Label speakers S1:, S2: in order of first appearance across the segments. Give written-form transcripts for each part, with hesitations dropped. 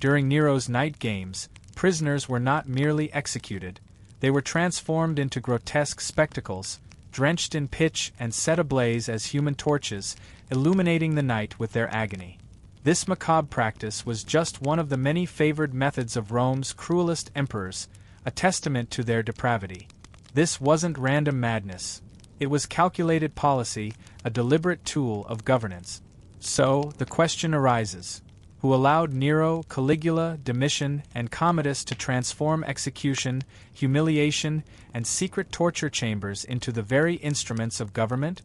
S1: During Nero's night games, prisoners were not merely executed, they were transformed into grotesque spectacles, drenched in pitch and set ablaze as human torches, illuminating the night with their agony. This macabre practice was just one of the many favored methods of Rome's cruelest emperors, a testament to their depravity. This wasn't random madness. It was calculated policy, a deliberate tool of governance. So, the question arises: who allowed Nero, Caligula, Domitian, and Commodus to transform execution, humiliation, and secret torture chambers into the very instruments of government?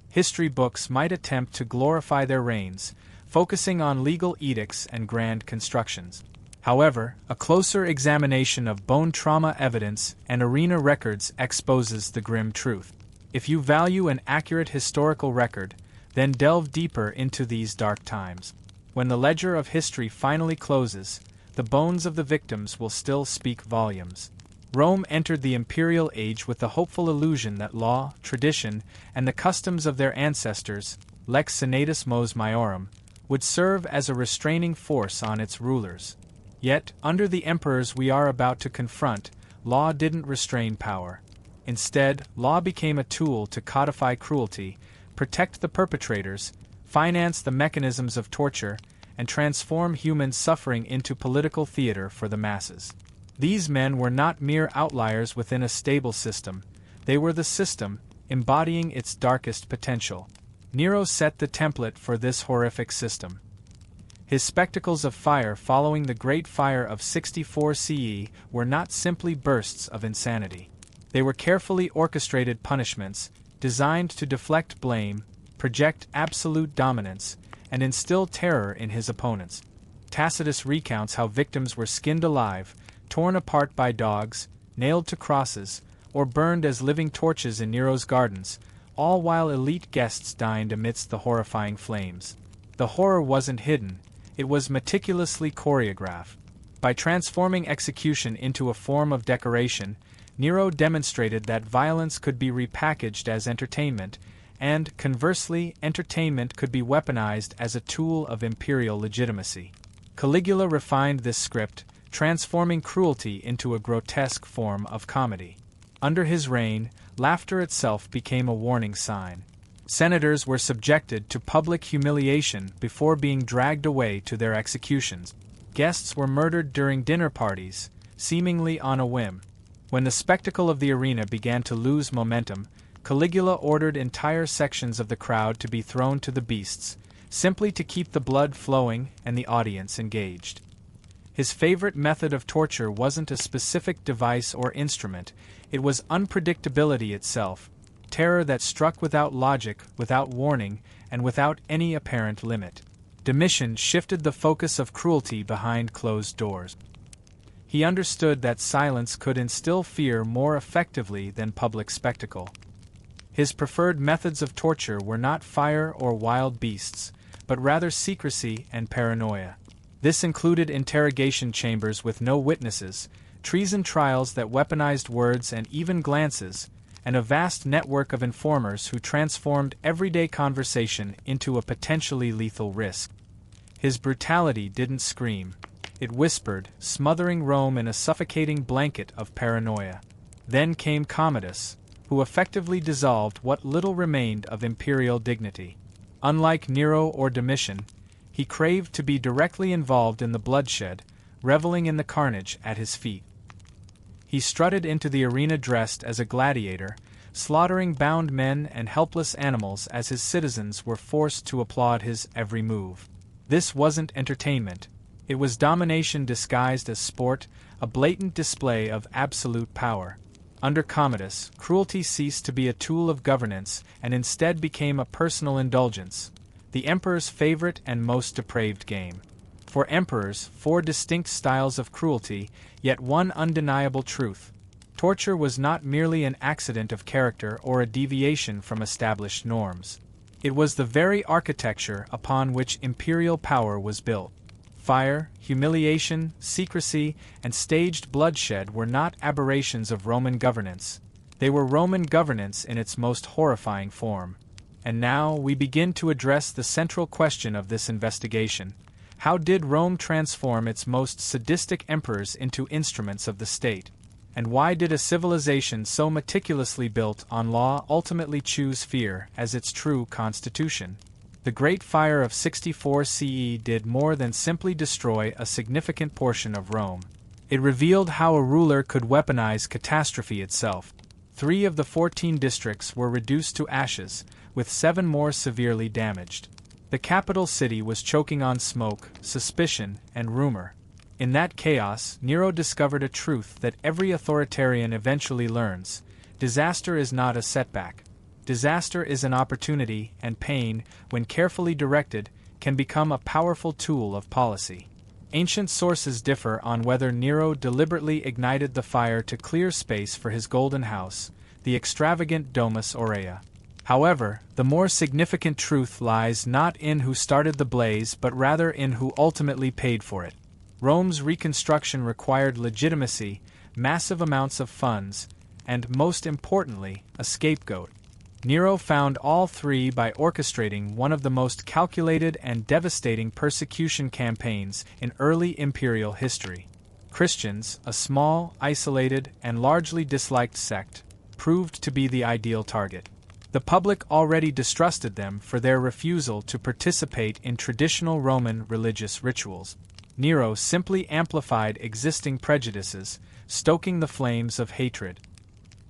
S1: History books might attempt to glorify their reigns, focusing on legal edicts and grand constructions. However, a closer examination of bone trauma evidence and arena records exposes the grim truth. If you value an accurate historical record, then delve deeper into these dark times. When the ledger of history finally closes, the bones of the victims will still speak volumes. Rome entered the imperial age with the hopeful illusion that law, tradition, and the customs of their ancestors, lex senatus mos maiorum, would serve as a restraining force on its rulers. Yet, under the emperors we are about to confront, law didn't restrain power. Instead, law became a tool to codify cruelty, protect the perpetrators, finance the mechanisms of torture, and transform human suffering into political theater for the masses. These men were not mere outliers within a stable system, they were the system, embodying its darkest potential. Nero set the template for this horrific system. His spectacles of fire following the Great Fire of 64 CE were not simply bursts of insanity. They were carefully orchestrated punishments, designed to deflect blame, project absolute dominance, and instill terror in his opponents. Tacitus recounts how victims were skinned alive, torn apart by dogs, nailed to crosses, or burned as living torches in Nero's gardens, all while elite guests dined amidst the horrifying flames. The horror wasn't hidden, it was meticulously choreographed. By transforming execution into a form of decoration, Nero demonstrated that violence could be repackaged as entertainment, and, conversely, entertainment could be weaponized as a tool of imperial legitimacy. Caligula refined this script, transforming cruelty into a grotesque form of comedy. Under his reign, laughter itself became a warning sign. Senators were subjected to public humiliation before being dragged away to their executions. Guests were murdered during dinner parties, seemingly on a whim. When the spectacle of the arena began to lose momentum, Caligula ordered entire sections of the crowd to be thrown to the beasts, simply to keep the blood flowing and the audience engaged. His favorite method of torture wasn't a specific device or instrument, it was unpredictability itself, terror that struck without logic, without warning, and without any apparent limit. Domitian shifted the focus of cruelty behind closed doors. He understood that silence could instill fear more effectively than public spectacle. His preferred methods of torture were not fire or wild beasts, but rather secrecy and paranoia. This included interrogation chambers with no witnesses, treason trials that weaponized words and even glances, and a vast network of informers who transformed everyday conversation into a potentially lethal risk. His brutality didn't scream. It whispered, smothering Rome in a suffocating blanket of paranoia. Then came Commodus, who effectively dissolved what little remained of imperial dignity. Unlike Nero or Domitian, he craved to be directly involved in the bloodshed, reveling in the carnage at his feet. He strutted into the arena dressed as a gladiator, slaughtering bound men and helpless animals as his citizens were forced to applaud his every move. This wasn't entertainment. It was domination disguised as sport, a blatant display of absolute power. Under Commodus, cruelty ceased to be a tool of governance and instead became a personal indulgence, the emperor's favorite and most depraved game. For emperors, 4 distinct styles of cruelty, yet one undeniable truth. Torture was not merely an accident of character or a deviation from established norms. It was the very architecture upon which imperial power was built. Fire, humiliation, secrecy, and staged bloodshed were not aberrations of Roman governance. They were Roman governance in its most horrifying form. And now we begin to address the central question of this investigation. How did Rome transform its most sadistic emperors into instruments of the state? And why did a civilization so meticulously built on law ultimately choose fear as its true constitution? The Great Fire of 64 CE did more than simply destroy a significant portion of Rome. It revealed how a ruler could weaponize catastrophe itself. 3 of the 14 districts were reduced to ashes, with 7 more severely damaged. The capital city was choking on smoke, suspicion, and rumor. In that chaos, Nero discovered a truth that every authoritarian eventually learns: disaster is not a setback. Disaster is an opportunity, and pain, when carefully directed, can become a powerful tool of policy. Ancient sources differ on whether Nero deliberately ignited the fire to clear space for his golden house, the extravagant Domus Aurea. However, the more significant truth lies not in who started the blaze but rather in who ultimately paid for it. Rome's reconstruction required legitimacy, massive amounts of funds, and, most importantly, a scapegoat. Nero found all 3 by orchestrating one of the most calculated and devastating persecution campaigns in early imperial history. Christians, a small, isolated, and largely disliked sect, proved to be the ideal target. The public already distrusted them for their refusal to participate in traditional Roman religious rituals. Nero simply amplified existing prejudices, stoking the flames of hatred.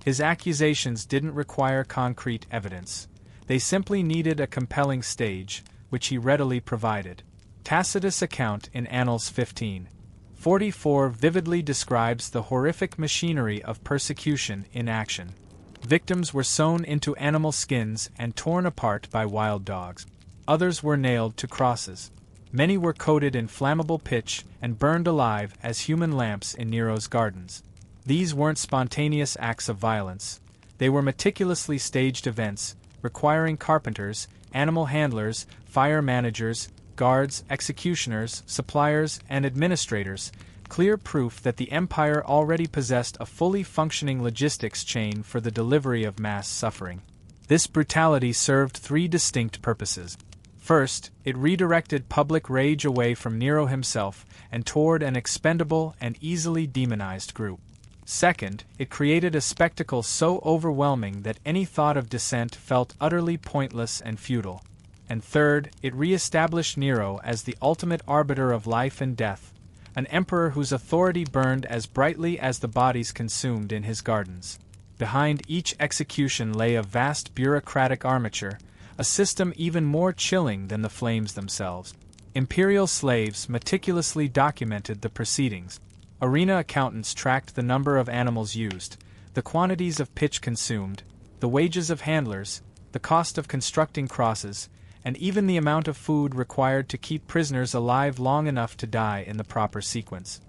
S1: His accusations didn't require concrete evidence. They simply needed a compelling stage, which he readily provided. Tacitus' account in Annals 15:44 vividly describes the horrific machinery of persecution in action. Victims were sewn into animal skins and torn apart by wild dogs. Others were nailed to crosses. Many were coated in flammable pitch and burned alive as human lamps in Nero's gardens. These weren't spontaneous acts of violence. They were meticulously staged events, requiring carpenters, animal handlers, fire managers, guards, executioners, suppliers, and administrators, clear proof that the empire already possessed a fully functioning logistics chain for the delivery of mass suffering. This brutality served 3 distinct purposes. First, it redirected public rage away from Nero himself and toward an expendable and easily demonized group. Second, it created a spectacle so overwhelming that any thought of dissent felt utterly pointless and futile. And third, it re-established Nero as the ultimate arbiter of life and death, an emperor whose authority burned as brightly as the bodies consumed in his gardens. Behind each execution lay a vast bureaucratic armature, a system even more chilling than the flames themselves. Imperial slaves meticulously documented the proceedings. Arena accountants tracked the number of animals used, the quantities of pitch consumed, the wages of handlers, the cost of constructing crosses, and even the amount of food required to keep prisoners alive long enough to die in the proper sequence.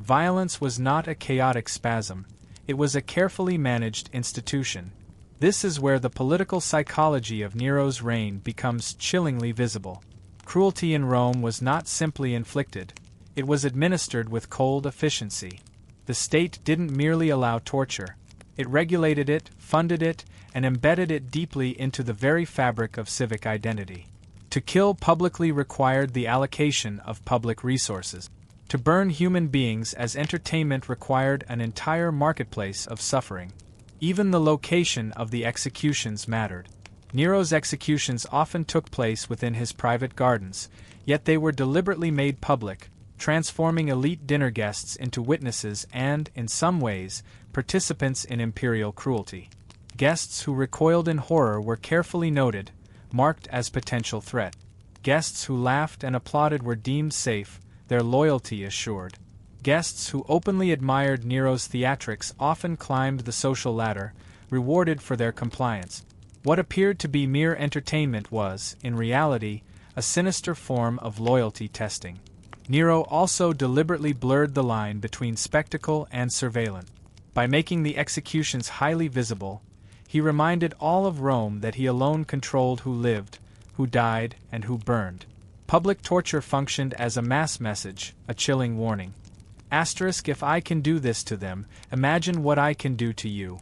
S1: Violence was not a chaotic spasm, it was a carefully managed institution. This is where the political psychology of Nero's reign becomes chillingly visible. Cruelty in Rome was not simply inflicted, it was administered with cold efficiency. The state didn't merely allow torture, it regulated it, funded it, and embedded it deeply into the very fabric of civic identity. To kill publicly required the allocation of public resources. To burn human beings as entertainment required an entire marketplace of suffering. Even the location of the executions mattered. Nero's executions often took place within his private gardens, yet they were deliberately made public, transforming elite dinner guests into witnesses and, in some ways, participants in imperial cruelty. Guests who recoiled in horror were carefully noted, marked as potential threat. Guests who laughed and applauded were deemed safe, their loyalty assured. Guests who openly admired Nero's theatrics often climbed the social ladder, rewarded for their compliance. What appeared to be mere entertainment was, in reality, a sinister form of loyalty testing. Nero also deliberately blurred the line between spectacle and surveillance. By making the executions highly visible, he reminded all of Rome that he alone controlled who lived, who died, and who burned. Public torture functioned as a mass message, a chilling warning. If I can do this to them, imagine what I can do to you.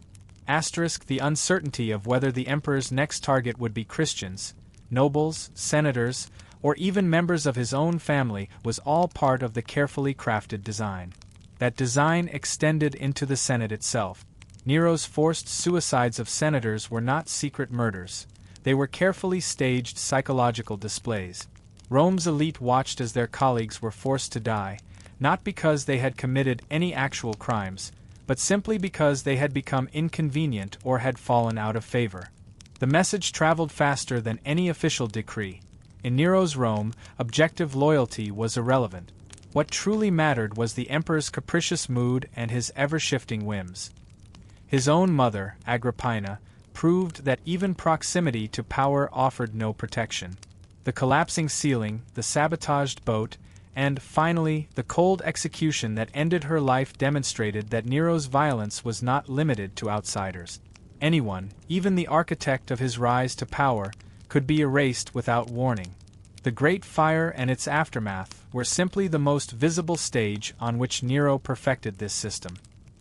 S1: The uncertainty of whether the emperor's next target would be Christians, nobles, senators, or even members of his own family, was all part of the carefully crafted design. That design extended into the Senate itself. Nero's forced suicides of senators were not secret murders. They were carefully staged psychological displays. Rome's elite watched as their colleagues were forced to die, not because they had committed any actual crimes, but simply because they had become inconvenient or had fallen out of favor. The message traveled faster than any official decree. In Nero's Rome, objective loyalty was irrelevant. What truly mattered was the emperor's capricious mood and his ever-shifting whims. His own mother, Agrippina, proved that even proximity to power offered no protection. The collapsing ceiling, the sabotaged boat, and, finally, the cold execution that ended her life demonstrated that Nero's violence was not limited to outsiders. Anyone, even the architect of his rise to power, could be erased without warning. The Great Fire and its aftermath were simply the most visible stage on which Nero perfected this system.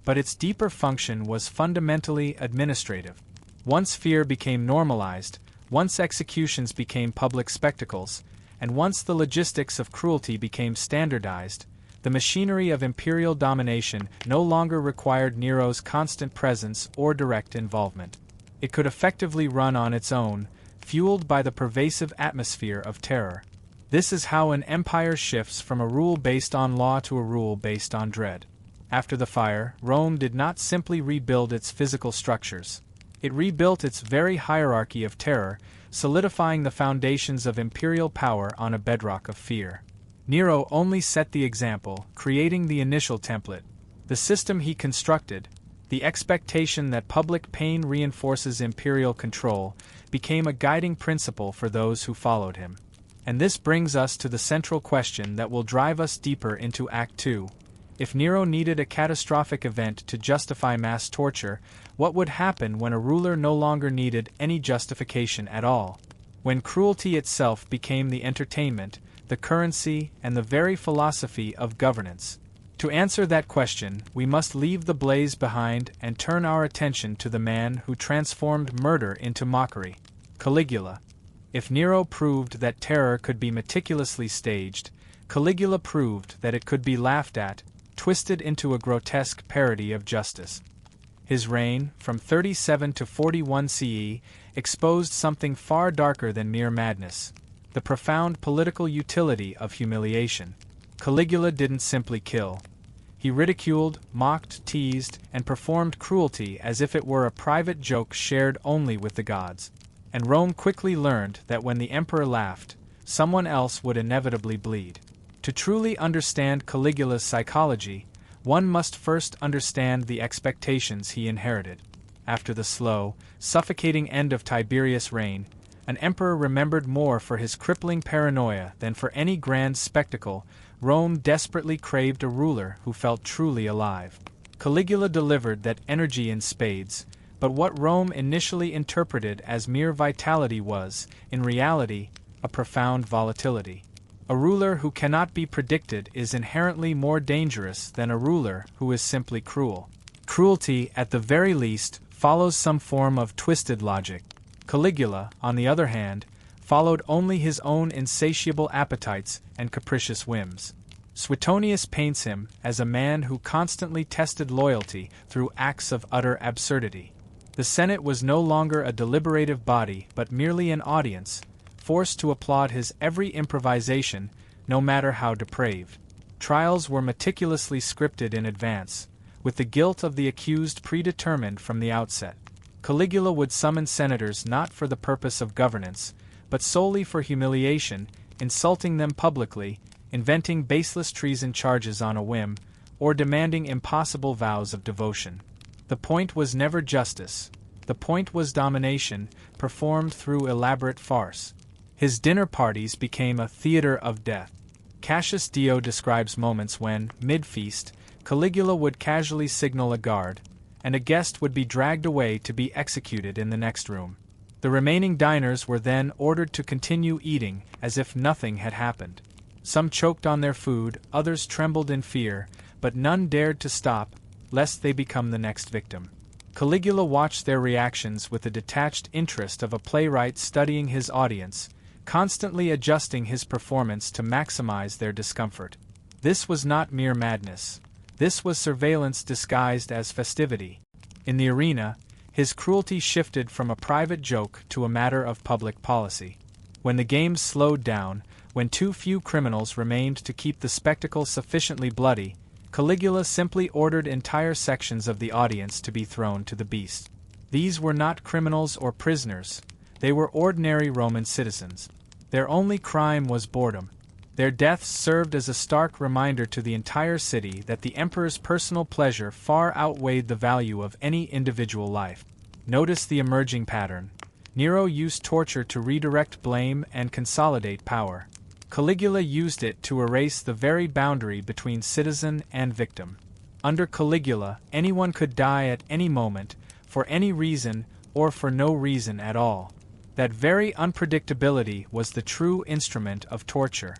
S1: But its deeper function was fundamentally administrative. Once fear became normalized, once executions became public spectacles, and once the logistics of cruelty became standardized, the machinery of imperial domination no longer required Nero's constant presence or direct involvement. It could effectively run on its own, fueled by the pervasive atmosphere of terror. This is how an empire shifts from a rule based on law to a rule based on dread. After the fire, Rome did not simply rebuild its physical structures. It rebuilt its very hierarchy of terror, solidifying the foundations of imperial power on a bedrock of fear. Nero only set the example, creating the initial template. The system he constructed, the expectation that public pain reinforces imperial control, became a guiding principle for those who followed him. And this brings us to the central question that will drive us deeper into Act 2. If Nero needed a catastrophic event to justify mass torture, what would happen when a ruler no longer needed any justification at all? When cruelty itself became the entertainment, the currency, and the very philosophy of governance? To answer that question, we must leave the blaze behind and turn our attention to the man who transformed murder into mockery, Caligula. If Nero proved that terror could be meticulously staged, Caligula proved that it could be laughed at, twisted into a grotesque parody of justice. His reign, from 37 to 41 CE, exposed something far darker than mere madness: the profound political utility of humiliation. Caligula didn't simply kill. He ridiculed, mocked, teased, and performed cruelty as if it were a private joke shared only with the gods. And Rome quickly learned that when the emperor laughed, someone else would inevitably bleed. To truly understand Caligula's psychology, one must first understand the expectations he inherited. After the slow, suffocating end of Tiberius' reign, an emperor remembered more for his crippling paranoia than for any grand spectacle. Rome desperately craved a ruler who felt truly alive. Caligula delivered that energy in spades, but what Rome initially interpreted as mere vitality was, in reality, a profound volatility. A ruler who cannot be predicted is inherently more dangerous than a ruler who is simply cruel. Cruelty, at the very least, follows some form of twisted logic. Caligula, on the other hand, followed only his own insatiable appetites and capricious whims. Suetonius paints him as a man who constantly tested loyalty through acts of utter absurdity. The Senate was no longer a deliberative body but merely an audience, forced to applaud his every improvisation, no matter how depraved. Trials were meticulously scripted in advance, with the guilt of the accused predetermined from the outset. Caligula would summon senators not for the purpose of governance, but solely for humiliation, insulting them publicly, inventing baseless treason charges on a whim, or demanding impossible vows of devotion. The point was never justice. The point was domination, performed through elaborate farce. His dinner parties became a theater of death. Cassius Dio describes moments when, mid-feast, Caligula would casually signal a guard, and a guest would be dragged away to be executed in the next room. The remaining diners were then ordered to continue eating as if nothing had happened. Some choked on their food, others trembled in fear, but none dared to stop, lest they become the next victim. Caligula watched their reactions with the detached interest of a playwright studying his audience, constantly adjusting his performance to maximize their discomfort. This was not mere madness. This was surveillance disguised as festivity. In the arena, his cruelty shifted from a private joke to a matter of public policy. When the games slowed down, when too few criminals remained to keep the spectacle sufficiently bloody, Caligula simply ordered entire sections of the audience to be thrown to the beast. These were not criminals or prisoners, they were ordinary Roman citizens. Their only crime was boredom. Their deaths served as a stark reminder to the entire city that the emperor's personal pleasure far outweighed the value of any individual life. Notice the emerging pattern. Nero used torture to redirect blame and consolidate power. Caligula used it to erase the very boundary between citizen and victim. Under Caligula, anyone could die at any moment, for any reason or for no reason at all. That very unpredictability was the true instrument of torture.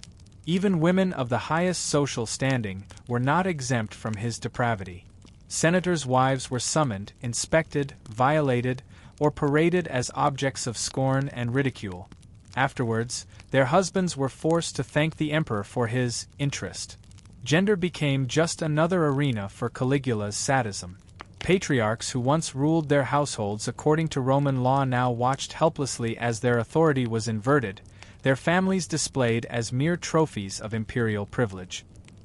S1: Even women of the highest social standing were not exempt from his depravity. Senators' wives were summoned, inspected, violated, or paraded as objects of scorn and ridicule. Afterwards, their husbands were forced to thank the emperor for his interest. Gender became just another arena for Caligula's sadism. Patriarchs who once ruled their households according to Roman law now watched helplessly as their authority was inverted, their families displayed as mere trophies of imperial privilege.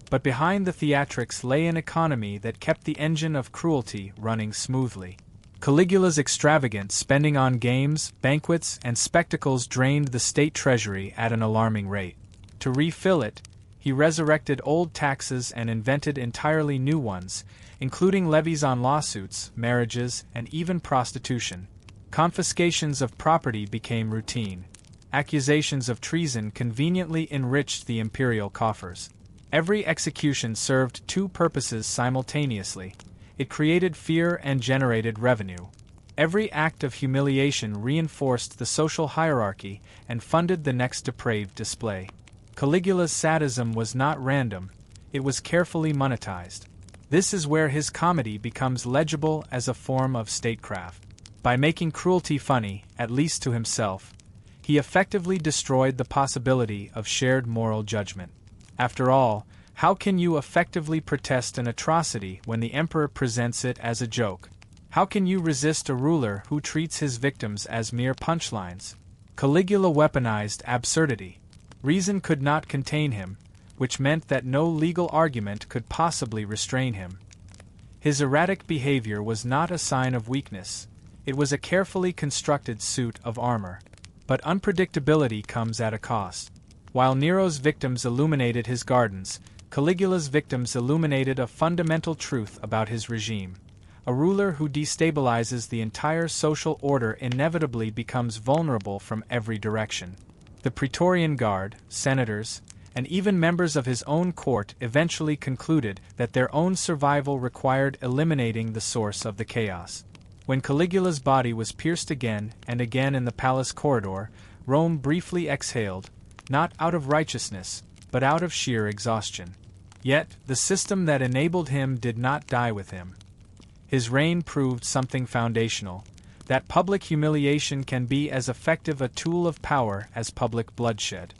S1: But behind the theatrics lay an economy that kept the engine of cruelty running smoothly. Caligula's extravagant spending on games, banquets, and spectacles drained the state treasury at an alarming rate. To refill it, he resurrected old taxes and invented entirely new ones, including levies on lawsuits, marriages, and even prostitution. Confiscations of property became routine. Accusations of treason conveniently enriched the imperial coffers. Every execution served two purposes simultaneously. It created fear and generated revenue. Every act of humiliation reinforced the social hierarchy and funded the next depraved display. Caligula's sadism was not random, it was carefully monetized. This is where his comedy becomes legible as a form of statecraft. By making cruelty funny, at least to himself, he effectively destroyed the possibility of shared moral judgment. After all, how can you effectively protest an atrocity when the emperor presents it as a joke? How can you resist a ruler who treats his victims as mere punchlines? Caligula weaponized absurdity. Reason could not contain him, which meant that no legal argument could possibly restrain him. His erratic behavior was not a sign of weakness, it was a carefully constructed suit of armor. But unpredictability comes at a cost. While Nero's victims illuminated his gardens, Caligula's victims illuminated a fundamental truth about his regime. A ruler who destabilizes the entire social order inevitably becomes vulnerable from every direction. The Praetorian Guard, senators, and even members of his own court eventually concluded that their own survival required eliminating the source of the chaos. When Caligula's body was pierced again and again in the palace corridor, Rome briefly exhaled, not out of righteousness, but out of sheer exhaustion. Yet, the system that enabled him did not die with him. His reign proved something foundational, that public humiliation can be as effective a tool of power as public bloodshed.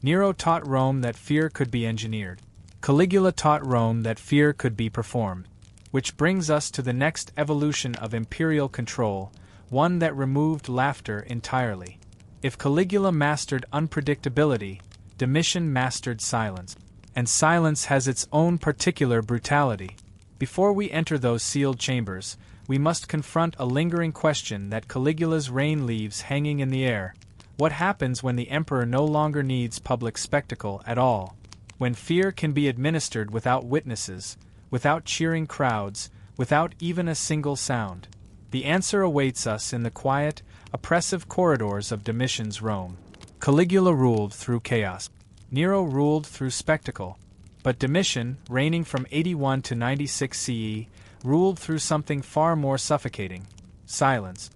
S1: Nero taught Rome that fear could be engineered. Caligula taught Rome that fear could be performed. Which brings us to the next evolution of imperial control, one that removed laughter entirely. If Caligula mastered unpredictability, Domitian mastered silence. And silence has its own particular brutality. Before we enter those sealed chambers, we must confront a lingering question that Caligula's reign leaves hanging in the air. What happens when the emperor no longer needs public spectacle at all? When fear can be administered without witnesses, without cheering crowds, without even a single sound? The answer awaits us in the quiet, oppressive corridors of Domitian's Rome. Caligula ruled through chaos. Nero ruled through spectacle. But Domitian, reigning from 81 to 96 CE, ruled through something far more suffocating: silence.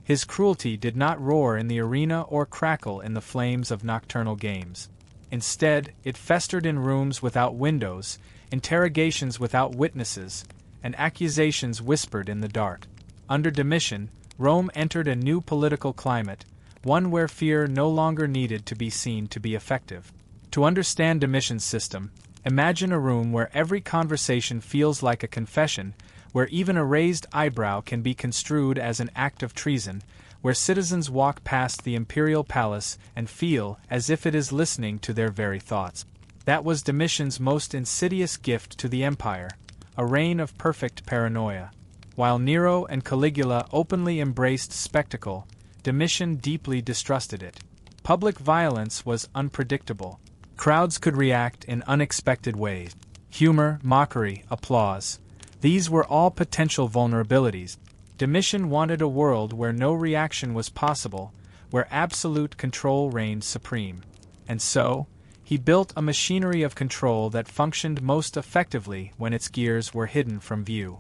S1: His cruelty did not roar in the arena or crackle in the flames of nocturnal games. Instead, it festered in rooms without windows, interrogations without witnesses, and accusations whispered in the dark. Under Domitian, Rome entered a new political climate, one where fear no longer needed to be seen to be effective. To understand Domitian's system, imagine a room where every conversation feels like a confession, where even a raised eyebrow can be construed as an act of treason, where citizens walk past the imperial palace and feel as if it is listening to their very thoughts. That was Domitian's most insidious gift to the empire, a reign of perfect paranoia. While Nero and Caligula openly embraced spectacle, Domitian deeply distrusted it. Public violence was unpredictable. Crowds could react in unexpected ways. Humor, mockery, applause. These were all potential vulnerabilities. Domitian wanted a world where no reaction was possible, where absolute control reigned supreme. And so, he built a machinery of control that functioned most effectively when its gears were hidden from view.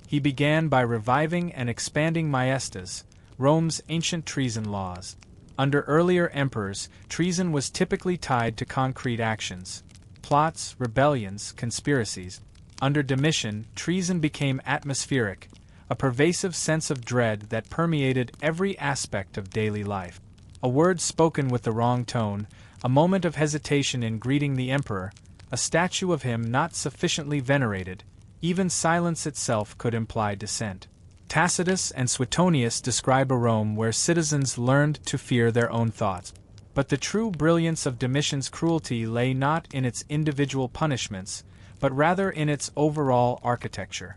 S1: He began by reviving and expanding maestas, Rome's ancient treason laws. Under earlier emperors, treason was typically tied to concrete actions: plots, rebellions, conspiracies. Under Domitian, treason became atmospheric, a pervasive sense of dread that permeated every aspect of daily life. A word spoken with the wrong tone, a moment of hesitation in greeting the emperor, a statue of him not sufficiently venerated, even silence itself could imply dissent. Tacitus and Suetonius describe a Rome where citizens learned to fear their own thoughts. But the true brilliance of Domitian's cruelty lay not in its individual punishments, but rather in its overall architecture.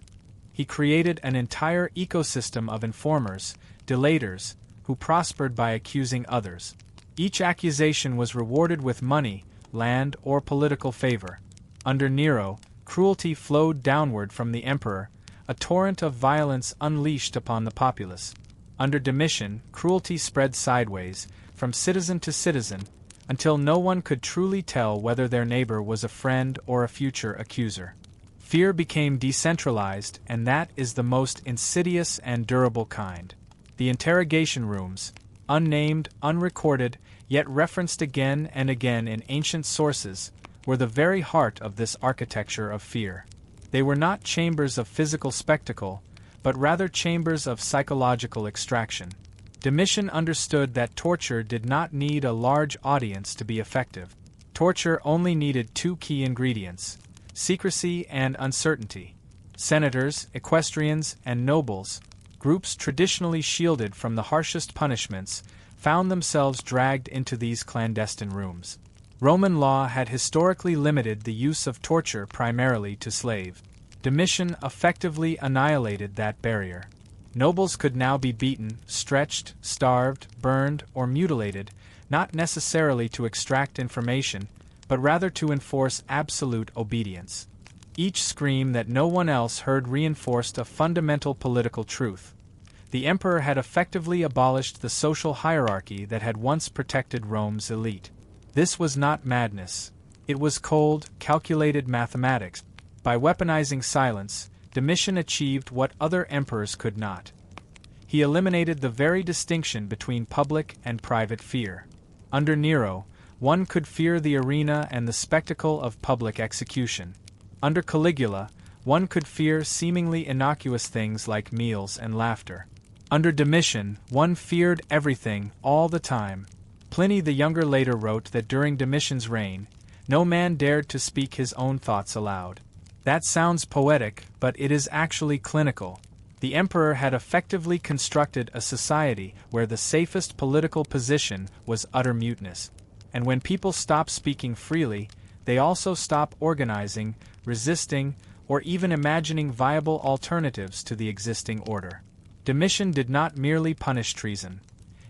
S1: He created an entire ecosystem of informers, delators, who prospered by accusing others. Each accusation was rewarded with money, land, or political favor. Under Nero, cruelty flowed downward from the emperor, a torrent of violence unleashed upon the populace. Under Domitian, cruelty spread sideways, from citizen to citizen, until no one could truly tell whether their neighbor was a friend or a future accuser. Fear became decentralized, and that is the most insidious and durable kind. The interrogation rooms, unnamed, unrecorded, yet referenced again and again in ancient sources, were the very heart of this architecture of fear. They were not chambers of physical spectacle, but rather chambers of psychological extraction. Domitian understood that torture did not need a large audience to be effective. Torture only needed two key ingredients: secrecy and uncertainty. Senators, equestrians, and nobles, groups traditionally shielded from the harshest punishments, found themselves dragged into these clandestine rooms. Roman law had historically limited the use of torture primarily to slaves. Domitian effectively annihilated that barrier. Nobles could now be beaten, stretched, starved, burned, or mutilated, not necessarily to extract information, but rather to enforce absolute obedience. Each scream that no one else heard reinforced a fundamental political truth. The emperor had effectively abolished the social hierarchy that had once protected Rome's elite. This was not madness. It was cold, calculated mathematics. By weaponizing silence, Domitian achieved what other emperors could not. He eliminated the very distinction between public and private fear. Under Nero, one could fear the arena and the spectacle of public execution. Under Caligula, one could fear seemingly innocuous things like meals and laughter. Under Domitian, one feared everything, all the time. Pliny the Younger later wrote that during Domitian's reign, no man dared to speak his own thoughts aloud. That sounds poetic, but it is actually clinical. The emperor had effectively constructed a society where the safest political position was utter muteness. And when people stop speaking freely, they also stop organizing, resisting, or even imagining viable alternatives to the existing order. Domitian did not merely punish treason.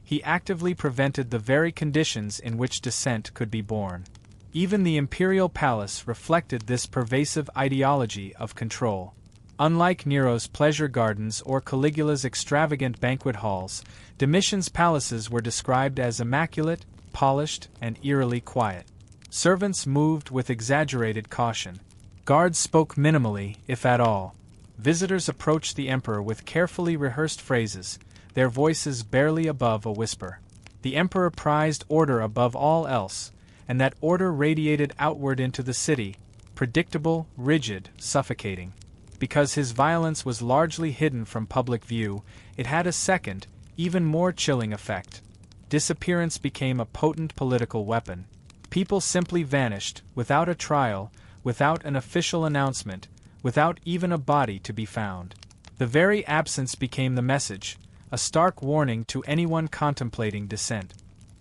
S1: He actively prevented the very conditions in which dissent could be born. Even the imperial palace reflected this pervasive ideology of control. Unlike Nero's pleasure gardens or Caligula's extravagant banquet halls, Domitian's palaces were described as immaculate, polished, and eerily quiet. Servants moved with exaggerated caution. Guards spoke minimally, if at all. Visitors approached the emperor with carefully rehearsed phrases, their voices barely above a whisper. The emperor prized order above all else, and that order radiated outward into the city, predictable, rigid, suffocating. Because his violence was largely hidden from public view, it had a second, even more chilling effect. disappearance became a potent political weapon. People simply vanished, without a trial, without an official announcement, without even a body to be found. The very absence became the message, a stark warning to anyone contemplating dissent.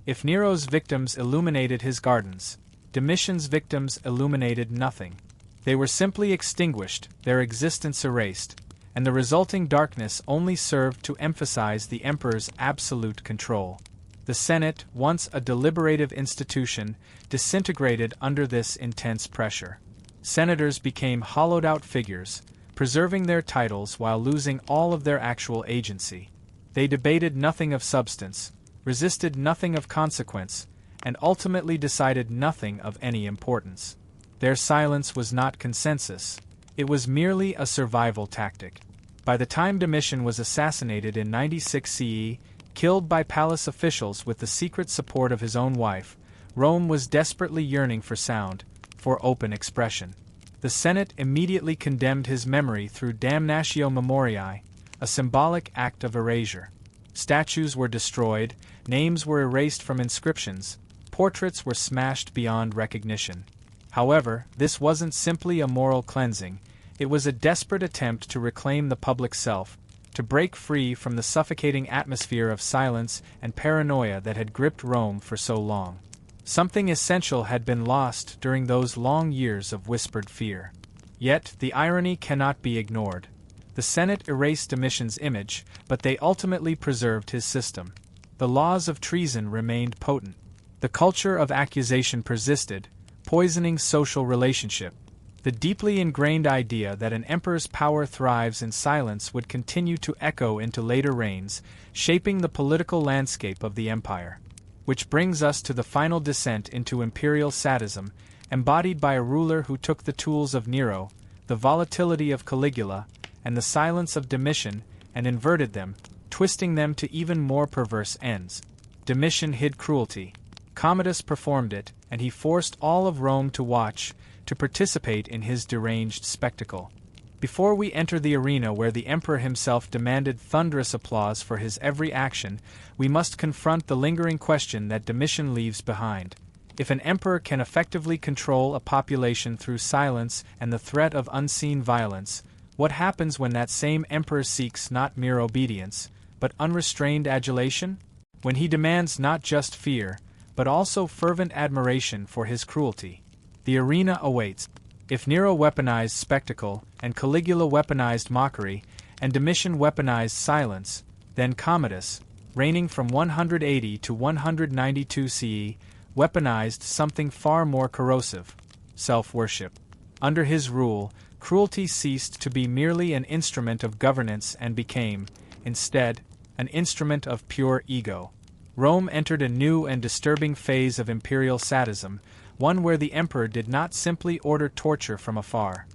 S1: If Nero's victims illuminated his gardens, Domitian's victims illuminated nothing. They were simply extinguished, their existence erased, and the resulting darkness only served to emphasize the emperor's absolute control. The Senate, once a deliberative institution, disintegrated under this intense pressure. Senators became hollowed-out figures, preserving their titles while losing all of their actual agency. They debated nothing of substance, resisted nothing of consequence, and ultimately decided nothing of any importance. Their silence was not consensus, it was merely a survival tactic. By the time Domitian was assassinated in 96 CE, killed by palace officials with the secret support of his own wife, Rome was desperately yearning for sound, for open expression. The Senate immediately condemned his memory through damnatio memoriae, a symbolic act of erasure. Statues were destroyed, names were erased from inscriptions, portraits were smashed beyond recognition. However, this wasn't simply a moral cleansing, it was a desperate attempt to reclaim the public self, to break free from the suffocating atmosphere of silence and paranoia that had gripped Rome for so long. Something essential had been lost during those long years of whispered fear. Yet, the irony cannot be ignored. The Senate erased Domitian's image, but they ultimately preserved his system. The laws of treason remained potent. The culture of accusation persisted, poisoning social relationship. The deeply ingrained idea that an emperor's power thrives in silence would continue to echo into later reigns, shaping the political landscape of the empire. Which brings us to the final descent into imperial sadism, embodied by a ruler who took the tools of Nero, the volatility of Caligula, and the silence of Domitian, and inverted them, twisting them to even more perverse ends. Domitian hid cruelty. Commodus performed it, and he forced all of Rome to watch, to participate in his deranged spectacle. Before we enter the arena where the emperor himself demanded thunderous applause for his every action, we must confront the lingering question that Domitian leaves behind. If an emperor can effectively control a population through silence and the threat of unseen violence, what happens when that same emperor seeks not mere obedience, but unrestrained adulation? When he demands not just fear, but also fervent admiration for his cruelty. The arena awaits. If Nero weaponized spectacle, and Caligula weaponized mockery, and Domitian weaponized silence, then Commodus, reigning from 180 to 192 CE, weaponized something far more corrosive: self-worship. Under his rule, cruelty ceased to be merely an instrument of governance and became, instead, an instrument of pure ego. Rome entered a new and disturbing phase of imperial sadism, one where the emperor did not simply order torture from afar.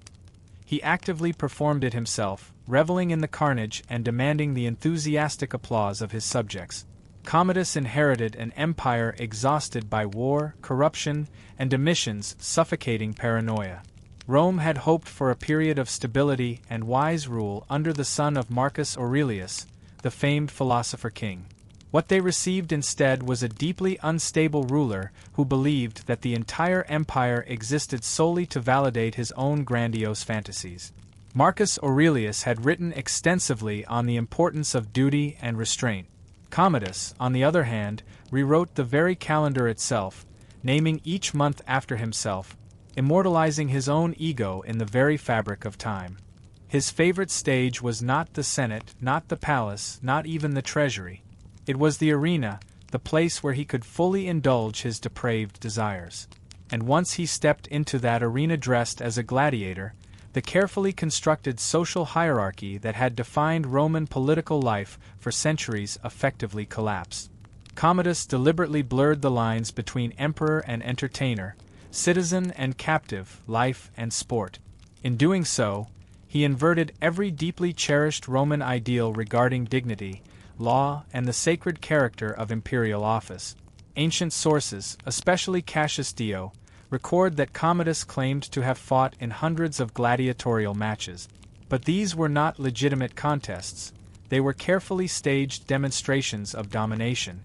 S1: He actively performed it himself, reveling in the carnage and demanding the enthusiastic applause of his subjects. Commodus inherited an empire exhausted by war, corruption, and Domitian's suffocating paranoia. Rome had hoped for a period of stability and wise rule under the son of Marcus Aurelius, the famed philosopher-king. What they received instead was a deeply unstable ruler who believed that the entire empire existed solely to validate his own grandiose fantasies. Marcus Aurelius had written extensively on the importance of duty and restraint. Commodus, on the other hand, rewrote the very calendar itself, naming each month after himself, immortalizing his own ego in the very fabric of time. His favorite stage was not the Senate, not the palace, not even the treasury. It was the arena, the place where he could fully indulge his depraved desires. And once he stepped into that arena dressed as a gladiator, the carefully constructed social hierarchy that had defined Roman political life for centuries effectively collapsed. Commodus deliberately blurred the lines between emperor and entertainer, citizen and captive, life and sport. In doing so, he inverted every deeply cherished Roman ideal regarding dignity, law, and the sacred character of imperial office. Ancient sources, especially Cassius Dio, record that Commodus claimed to have fought in hundreds of gladiatorial matches. But these were not legitimate contests, they were carefully staged demonstrations of domination.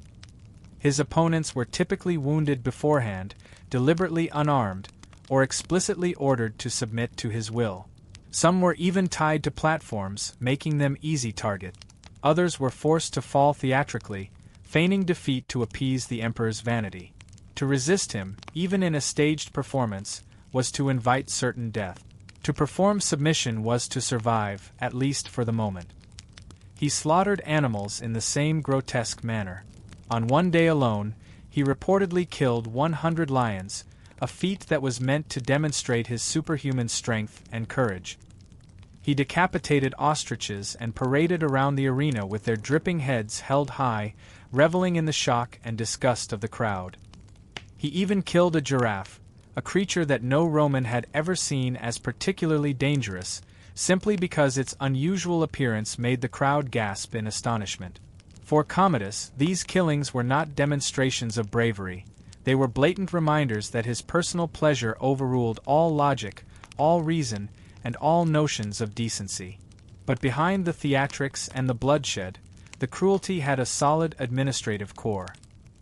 S1: His opponents were typically wounded beforehand, deliberately unarmed, or explicitly ordered to submit to his will. Some were even tied to platforms, making them easy target. Others were forced to fall theatrically, feigning defeat to appease the emperor's vanity. To resist him, even in a staged performance, was to invite certain death. To perform submission was to survive, at least for the moment. He slaughtered animals in the same grotesque manner. On one day alone, he reportedly killed 100 lions, a feat that was meant to demonstrate his superhuman strength and courage. He decapitated ostriches and paraded around the arena with their dripping heads held high, reveling in the shock and disgust of the crowd. He even killed a giraffe, a creature that no Roman had ever seen as particularly dangerous, simply because its unusual appearance made the crowd gasp in astonishment. For Commodus, these killings were not demonstrations of bravery. They were blatant reminders that his personal pleasure overruled all logic, all reason, and all notions of decency. But behind the theatrics and the bloodshed, the cruelty had a solid administrative core.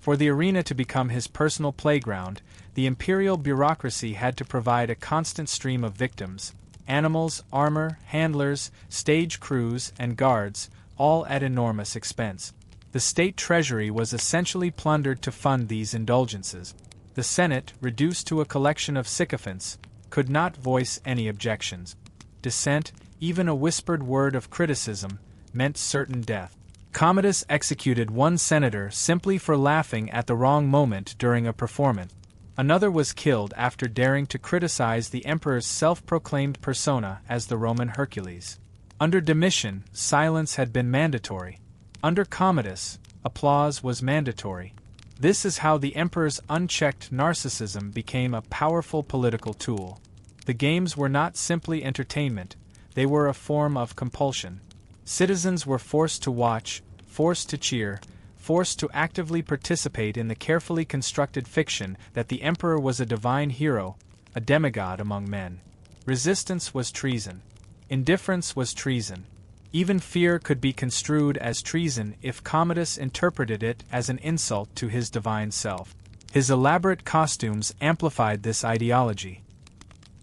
S1: For the arena to become his personal playground, the imperial bureaucracy had to provide a constant stream of victims: animals, armor, handlers, stage crews, and guards, all at enormous expense. The state treasury was essentially plundered to fund these indulgences. The Senate, reduced to a collection of sycophants, could not voice any objections. Dissent, even a whispered word of criticism, meant certain death. Commodus executed one senator simply for laughing at the wrong moment during a performance. Another was killed after daring to criticize the emperor's self-proclaimed persona as the Roman Hercules. Under Domitian, silence had been mandatory. Under Commodus, applause was mandatory. This is how the emperor's unchecked narcissism became a powerful political tool. The games were not simply entertainment, they were a form of compulsion. Citizens were forced to watch, forced to cheer, forced to actively participate in the carefully constructed fiction that the emperor was a divine hero, a demigod among men. Resistance was treason. Indifference was treason. Even fear could be construed as treason if Commodus interpreted it as an insult to his divine self. His elaborate costumes amplified this ideology.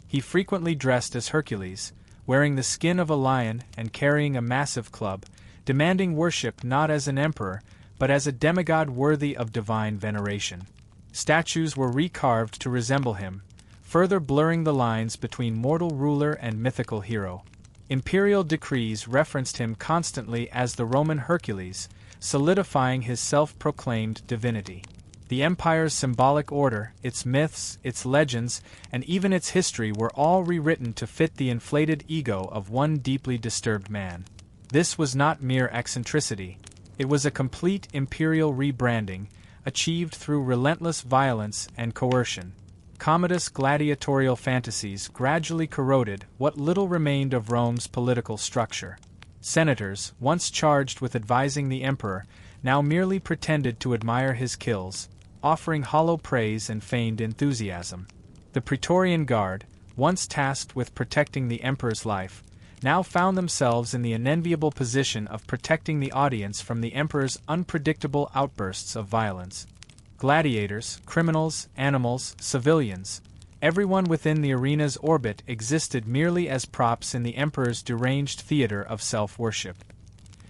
S1: He frequently dressed as Hercules, wearing the skin of a lion and carrying a massive club, demanding worship not as an emperor, but as a demigod worthy of divine veneration. Statues were recarved to resemble him, further blurring the lines between mortal ruler and mythical hero. Imperial decrees referenced him constantly as the Roman Hercules, solidifying his self-proclaimed divinity. The empire's symbolic order, its myths, its legends, and even its history were all rewritten to fit the inflated ego of one deeply disturbed man. This was not mere eccentricity. It was a complete imperial rebranding, achieved through relentless violence and coercion. Commodus' gladiatorial fantasies gradually corroded what little remained of Rome's political structure. Senators, once charged with advising the emperor, now merely pretended to admire his kills, offering hollow praise and feigned enthusiasm. The Praetorian Guard, once tasked with protecting the emperor's life, now found themselves in the unenviable position of protecting the audience from the emperor's unpredictable outbursts of violence. Gladiators, criminals, animals, civilians, everyone within the arena's orbit existed merely as props in the emperor's deranged theater of self-worship.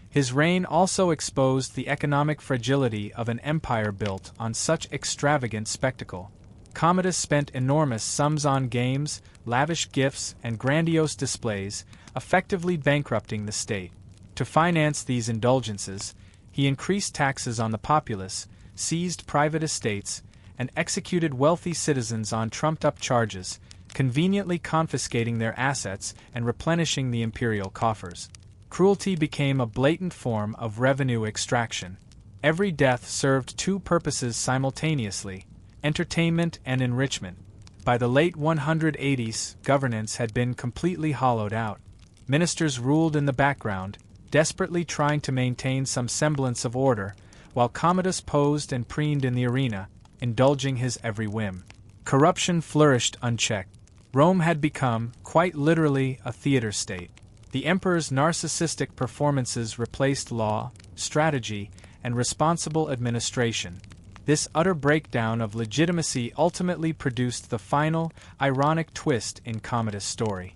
S1: His reign also exposed the economic fragility of an empire built on such extravagant spectacle. Commodus spent enormous sums on games, lavish gifts, and grandiose displays, effectively bankrupting the state. To finance these indulgences, he increased taxes on the populace, seized private estates, and executed wealthy citizens on trumped-up charges, conveniently confiscating their assets and replenishing the imperial coffers. Cruelty became a blatant form of revenue extraction. Every death served two purposes simultaneously: entertainment and enrichment. By the late 180s, governance had been completely hollowed out. Ministers ruled in the background, desperately trying to maintain some semblance of order, while Commodus posed and preened in the arena, indulging his every whim. Corruption flourished unchecked. Rome had become, quite literally, a theater state. The emperor's narcissistic performances replaced law, strategy, and responsible administration. This utter breakdown of legitimacy ultimately produced the final, ironic twist in Commodus' story.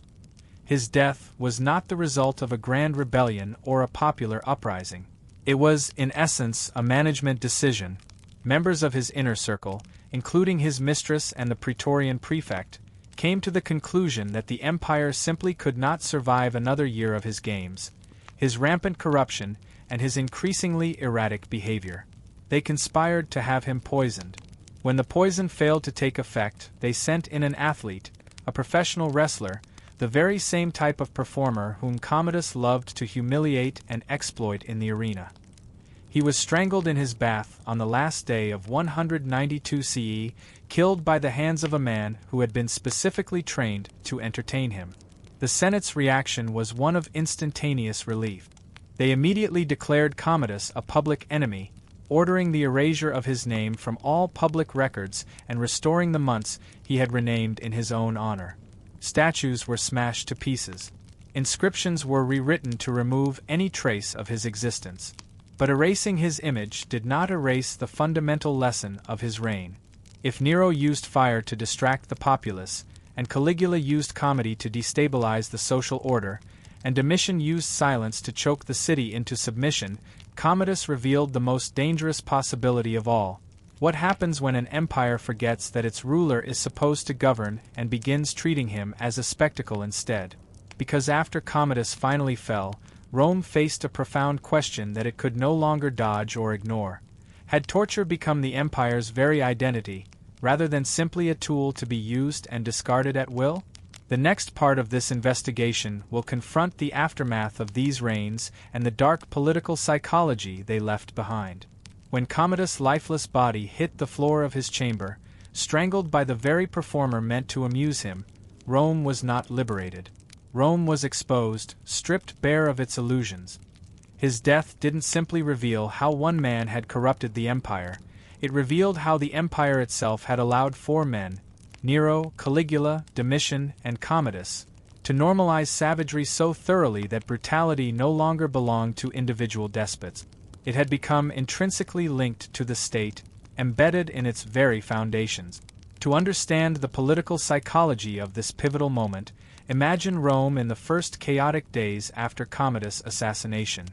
S1: His death was not the result of a grand rebellion or a popular uprising. It was, in essence, a management decision. Members of his inner circle, including his mistress and the Praetorian prefect, came to the conclusion that the empire simply could not survive another year of his games, his rampant corruption, and his increasingly erratic behavior. They conspired to have him poisoned. When the poison failed to take effect, they sent in an athlete, a professional wrestler, the very same type of performer whom Commodus loved to humiliate and exploit in the arena. He was strangled in his bath on the last day of 192 CE, killed by the hands of a man who had been specifically trained to entertain him. The Senate's reaction was one of instantaneous relief. They immediately declared Commodus a public enemy, ordering the erasure of his name from all public records and restoring the months he had renamed in his own honor. Statues were smashed to pieces. Inscriptions were rewritten to remove any trace of his existence. But erasing his image did not erase the fundamental lesson of his reign. If Nero used fire to distract the populace, and Caligula used comedy to destabilize the social order, and Domitian used silence to choke the city into submission, Commodus revealed the most dangerous possibility of all. What happens when an empire forgets that its ruler is supposed to govern and begins treating him as a spectacle instead? Because after Commodus finally fell, Rome faced a profound question that it could no longer dodge or ignore. Had torture become the empire's very identity, rather than simply a tool to be used and discarded at will? The next part of this investigation will confront the aftermath of these reigns and the dark political psychology they left behind. When Commodus' lifeless body hit the floor of his chamber, strangled by the very performer meant to amuse him, Rome was not liberated. Rome was exposed, stripped bare of its illusions. His death didn't simply reveal how one man had corrupted the empire, it revealed how the empire itself had allowed four men, Nero, Caligula, Domitian, and Commodus, to normalize savagery so thoroughly that brutality no longer belonged to individual despots. It had become intrinsically linked to the state, embedded in its very foundations. To understand the political psychology of this pivotal moment, imagine Rome in the first chaotic days after Commodus' assassination.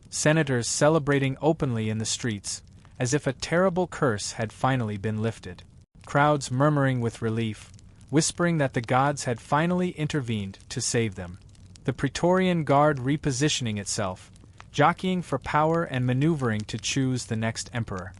S1: Senators celebrating openly in the streets, as if a terrible curse had finally been lifted. Crowds murmuring with relief, whispering that the gods had finally intervened to save them. The Praetorian Guard repositioning itself, jockeying for power and maneuvering to choose the next emperor.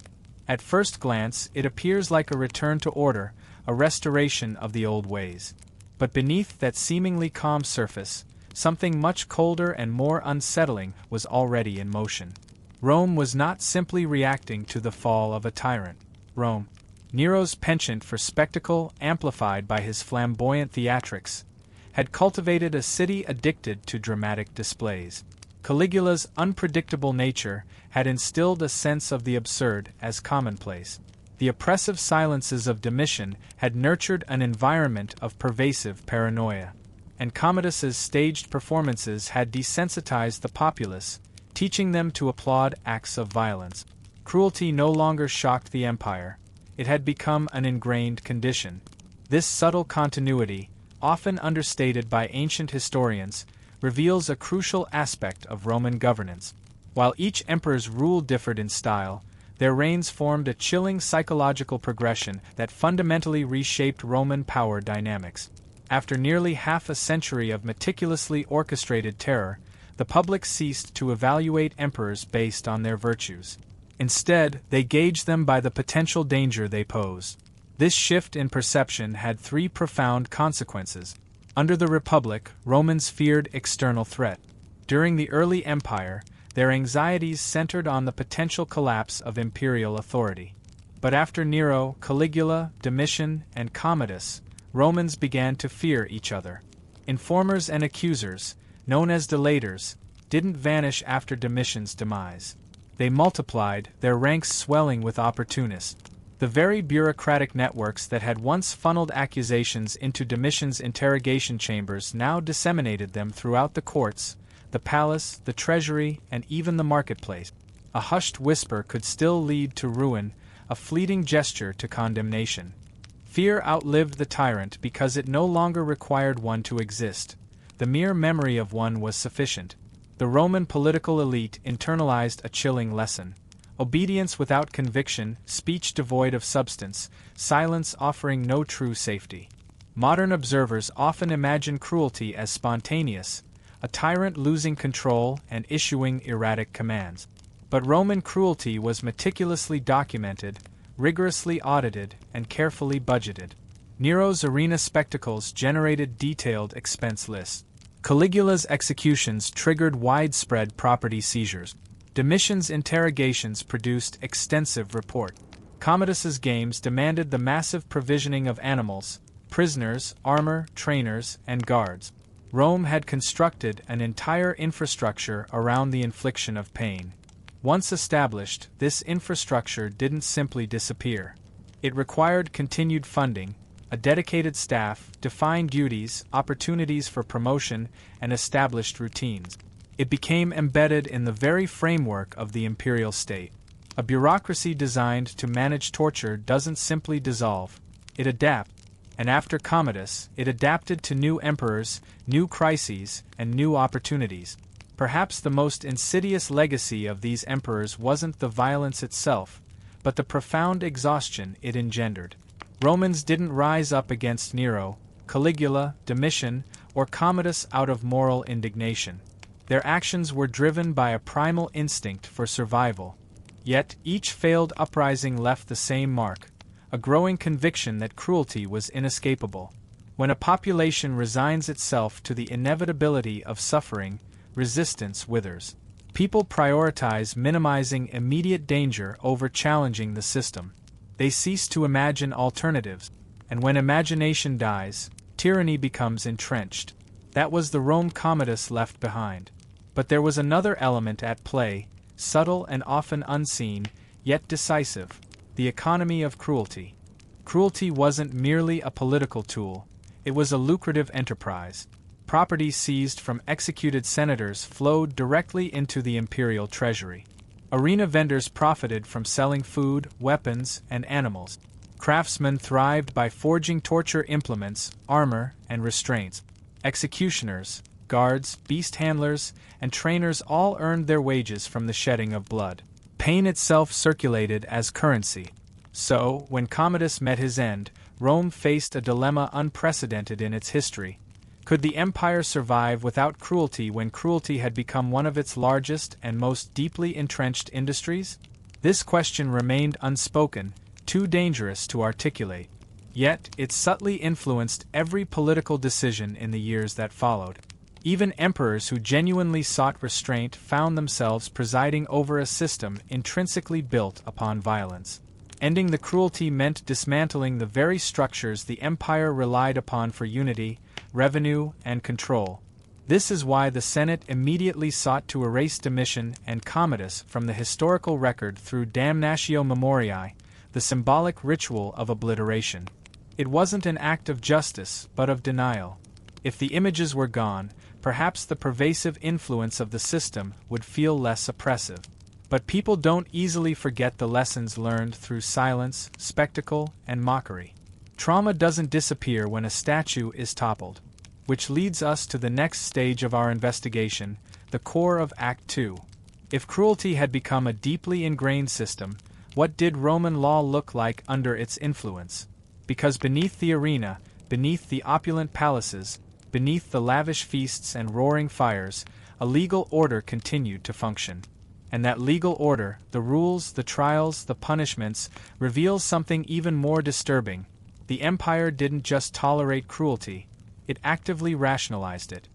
S1: At first glance, it appears like a return to order, a restoration of the old ways. But beneath that seemingly calm surface, something much colder and more unsettling was already in motion. Rome was not simply reacting to the fall of a tyrant. Rome, Nero's penchant for spectacle amplified by his flamboyant theatrics, had cultivated a city addicted to dramatic displays. Caligula's unpredictable nature had instilled a sense of the absurd as commonplace. The oppressive silences of Domitian had nurtured an environment of pervasive paranoia. And Commodus's staged performances had desensitized the populace, teaching them to applaud acts of violence. Cruelty no longer shocked the empire. It had become an ingrained condition. This subtle continuity, often understated by ancient historians, reveals a crucial aspect of Roman governance. While each emperor's rule differed in style, their reigns formed a chilling psychological progression that fundamentally reshaped Roman power dynamics. After nearly half a century of meticulously orchestrated terror, the public ceased to evaluate emperors based on their virtues. Instead, they gauged them by the potential danger they posed. This shift in perception had three profound consequences. Under the Republic, Romans feared external threat. During the early empire, their anxieties centered on the potential collapse of imperial authority. But after Nero, Caligula, Domitian, and Commodus, Romans began to fear each other. Informers and accusers, known as delators, didn't vanish after Domitian's demise. They multiplied, their ranks swelling with opportunists. The very bureaucratic networks that had once funneled accusations into Domitian's interrogation chambers now disseminated them throughout the courts, the palace, the treasury, and even the marketplace. A hushed whisper could still lead to ruin, a fleeting gesture to condemnation. Fear outlived the tyrant because it no longer required one to exist. The mere memory of one was sufficient. The Roman political elite internalized a chilling lesson. Obedience without conviction, speech devoid of substance, silence offering no true safety. Modern observers often imagine cruelty as spontaneous, a tyrant losing control and issuing erratic commands. But Roman cruelty was meticulously documented, rigorously audited, and carefully budgeted. Nero's arena spectacles generated detailed expense lists. Caligula's executions triggered widespread property seizures. Domitian's interrogations produced extensive reports. Commodus's games demanded the massive provisioning of animals, prisoners, armor, trainers, and guards. Rome had constructed an entire infrastructure around the infliction of pain. Once established, this infrastructure didn't simply disappear. It required continued funding, a dedicated staff, defined duties, opportunities for promotion, and established routines. It became embedded in the very framework of the imperial state. A bureaucracy designed to manage torture doesn't simply dissolve, it adapts. And after Commodus, it adapted to new emperors, new crises, and new opportunities. Perhaps the most insidious legacy of these emperors wasn't the violence itself, but the profound exhaustion it engendered. Romans didn't rise up against Nero, Caligula, Domitian, or Commodus out of moral indignation. Their actions were driven by a primal instinct for survival. Yet each failed uprising left the same mark, a growing conviction that cruelty was inescapable. When a population resigns itself to the inevitability of suffering, resistance withers. People prioritize minimizing immediate danger over challenging the system. They cease to imagine alternatives, and when imagination dies, tyranny becomes entrenched. That was the Rome Commodus left behind. But there was another element at play, subtle and often unseen, yet decisive: the economy of cruelty. Cruelty wasn't merely a political tool, it was a lucrative enterprise. Property seized from executed senators flowed directly into the imperial treasury. Arena vendors profited from selling food, weapons, and animals. Craftsmen thrived by forging torture implements, armor, and restraints. Executioners, guards, beast handlers, and trainers all earned their wages from the shedding of blood. Pain itself circulated as currency. So, when Commodus met his end, Rome faced a dilemma unprecedented in its history. Could the empire survive without cruelty when cruelty had become one of its largest and most deeply entrenched industries? This question remained unspoken, too dangerous to articulate. Yet, it subtly influenced every political decision in the years that followed. Even emperors who genuinely sought restraint found themselves presiding over a system intrinsically built upon violence. Ending the cruelty meant dismantling the very structures the empire relied upon for unity, revenue, and control. This is why the Senate immediately sought to erase Domitian and Commodus from the historical record through damnatio memoriae, the symbolic ritual of obliteration. It wasn't an act of justice, but of denial. If the images were gone, perhaps the pervasive influence of the system would feel less oppressive. But people don't easily forget the lessons learned through silence, spectacle, and mockery. Trauma doesn't disappear when a statue is toppled. Which leads us to the next stage of our investigation, the core of Act 2. If cruelty had become a deeply ingrained system, what did Roman law look like under its influence? Because beneath the arena, beneath the opulent palaces, beneath the lavish feasts and roaring fires, a legal order continued to function. And that legal order, the rules, the trials, the punishments, reveals something even more disturbing. The empire didn't just tolerate cruelty, it actively rationalized it.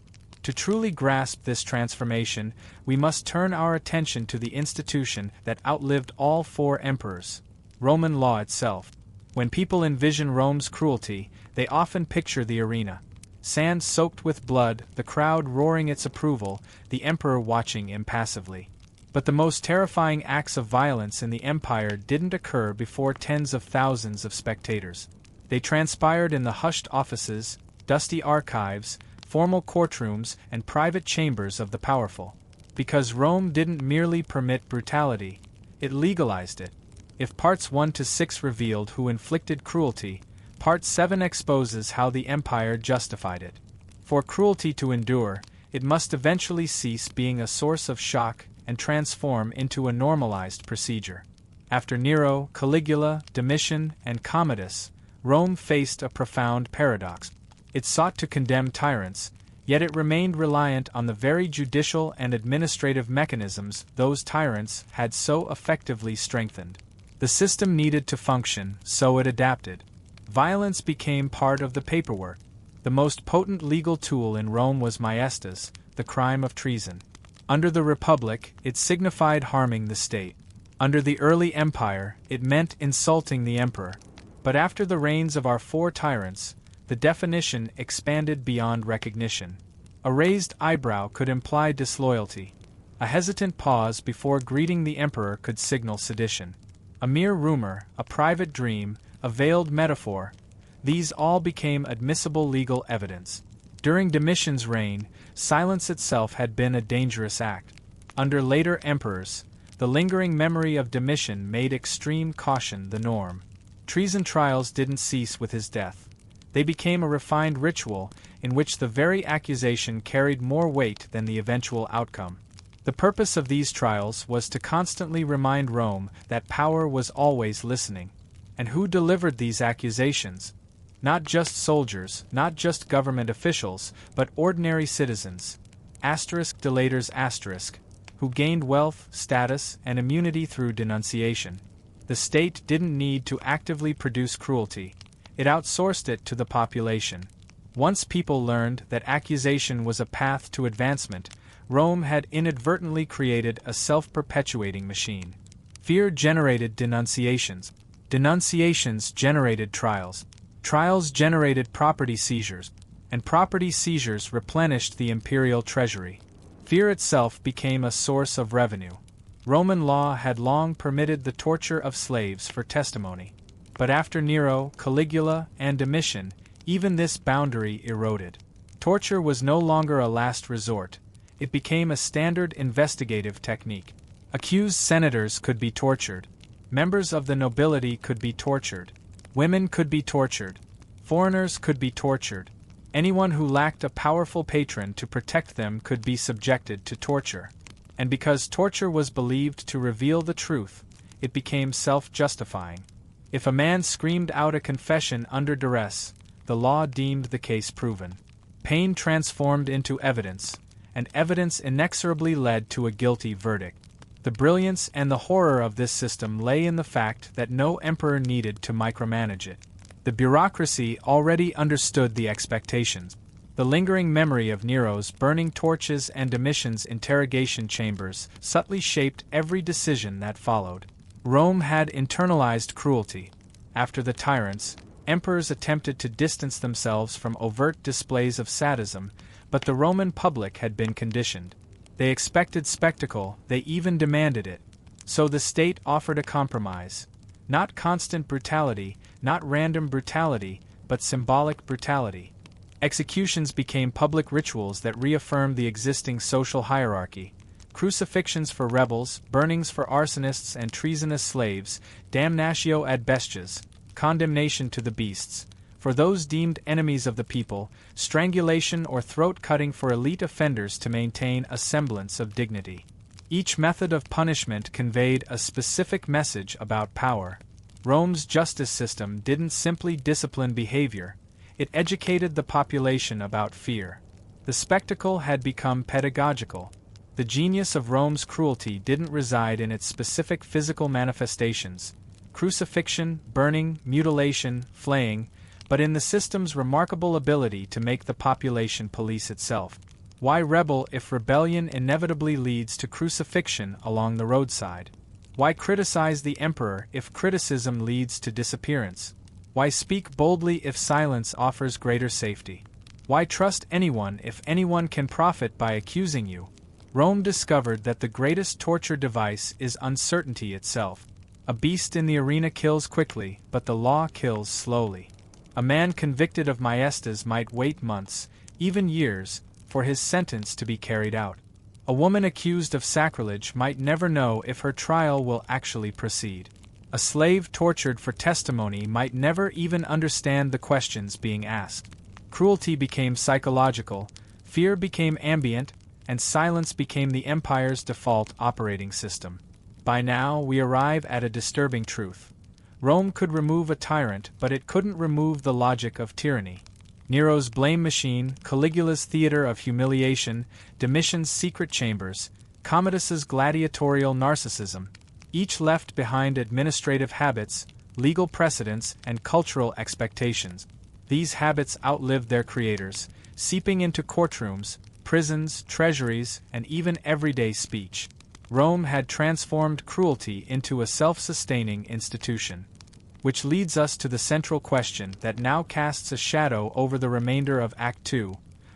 S1: To truly grasp this transformation, we must turn our attention to the institution that outlived all four emperors: Roman law itself. When people envision Rome's cruelty, they often picture the arena. Sand soaked with blood, the crowd roaring its approval, the emperor watching impassively. But the most terrifying acts of violence in the empire didn't occur before tens of thousands of spectators. They transpired in the hushed offices, dusty archives, formal courtrooms, and private chambers of the powerful. Because Rome didn't merely permit brutality, it legalized it. If parts 1 to 6 revealed who inflicted cruelty, part 7 exposes how the empire justified it. For cruelty to endure, it must eventually cease being a source of shock and transform into a normalized procedure. After Nero, Caligula, Domitian, and Commodus, Rome faced a profound paradox. It sought to condemn tyrants, yet it remained reliant on the very judicial and administrative mechanisms those tyrants had so effectively strengthened. The system needed to function, so it adapted. Violence became part of the paperwork. The most potent legal tool in Rome was maiestas, the crime of treason. Under the Republic, it signified harming the state. Under the early empire, it meant insulting the emperor. But after the reigns of our 4 tyrants, the definition expanded beyond recognition. A raised eyebrow could imply disloyalty. A hesitant pause before greeting the emperor could signal sedition. A mere rumor, a private dream, a veiled metaphor, these all became admissible legal evidence. During Domitian's reign, silence itself had been a dangerous act. Under later emperors, the lingering memory of Domitian made extreme caution the norm. Treason trials didn't cease with his death. They became a refined ritual in which the very accusation carried more weight than the eventual outcome. The purpose of these trials was to constantly remind Rome that power was always listening. And who delivered these accusations? Not just soldiers, not just government officials, but ordinary citizens. Delators**, who gained wealth, status, and immunity through denunciation. The state didn't need to actively produce cruelty. It outsourced it to the population. Once people learned that accusation was a path to advancement, Rome had inadvertently created a self-perpetuating machine. Fear generated denunciations. Denunciations generated trials. Trials generated property seizures. And property seizures replenished the imperial treasury. Fear itself became a source of revenue. Roman law had long permitted the torture of slaves for testimony. But after Nero, Caligula, and Domitian, even this boundary eroded. Torture was no longer a last resort. It became a standard investigative technique. Accused senators could be tortured. Members of the nobility could be tortured. Women could be tortured. Foreigners could be tortured. Anyone who lacked a powerful patron to protect them could be subjected to torture. And because torture was believed to reveal the truth, it became self-justifying. If a man screamed out a confession under duress, the law deemed the case proven. Pain transformed into evidence, and evidence inexorably led to a guilty verdict. The brilliance and the horror of this system lay in the fact that no emperor needed to micromanage it. The bureaucracy already understood the expectations. The lingering memory of Nero's burning torches and Domitian's interrogation chambers subtly shaped every decision that followed. Rome had internalized cruelty. After the tyrants, emperors attempted to distance themselves from overt displays of sadism, but the Roman public had been conditioned. They expected spectacle, they even demanded it. So the state offered a compromise. Not constant brutality, not random brutality, but symbolic brutality. Executions became public rituals that reaffirmed the existing social hierarchy. Crucifixions for rebels, burnings for arsonists and treasonous slaves, damnatio ad bestias, condemnation to the beasts. For those deemed enemies of the people, strangulation or throat-cutting for elite offenders to maintain a semblance of dignity. Each method of punishment conveyed a specific message about power. Rome's justice system didn't simply discipline behavior, it educated the population about fear. The spectacle had become pedagogical. The genius of Rome's cruelty didn't reside in its specific physical manifestations, crucifixion, burning, mutilation, flaying, but in the system's remarkable ability to make the population police itself. Why rebel if rebellion inevitably leads to crucifixion along the roadside? Why criticize the emperor if criticism leads to disappearance? Why speak boldly if silence offers greater safety? Why trust anyone if anyone can profit by accusing you? Rome discovered that the greatest torture device is uncertainty itself. A beast in the arena kills quickly, but the law kills slowly. A man convicted of maiestas might wait months, even years, for his sentence to be carried out. A woman accused of sacrilege might never know if her trial will actually proceed. A slave tortured for testimony might never even understand the questions being asked. Cruelty became psychological, fear became ambient, and silence became the empire's default operating system. By now, we arrive at a disturbing truth. Rome could remove a tyrant, but it couldn't remove the logic of tyranny. Nero's blame machine, Caligula's theater of humiliation, Domitian's secret chambers, Commodus's gladiatorial narcissism, each left behind administrative habits, legal precedents, and cultural expectations. These habits outlived their creators, seeping into courtrooms, prisons, treasuries, and even everyday speech. Rome had transformed cruelty into a self-sustaining institution. Which leads us to the central question that now casts a shadow over the remainder of Act 2.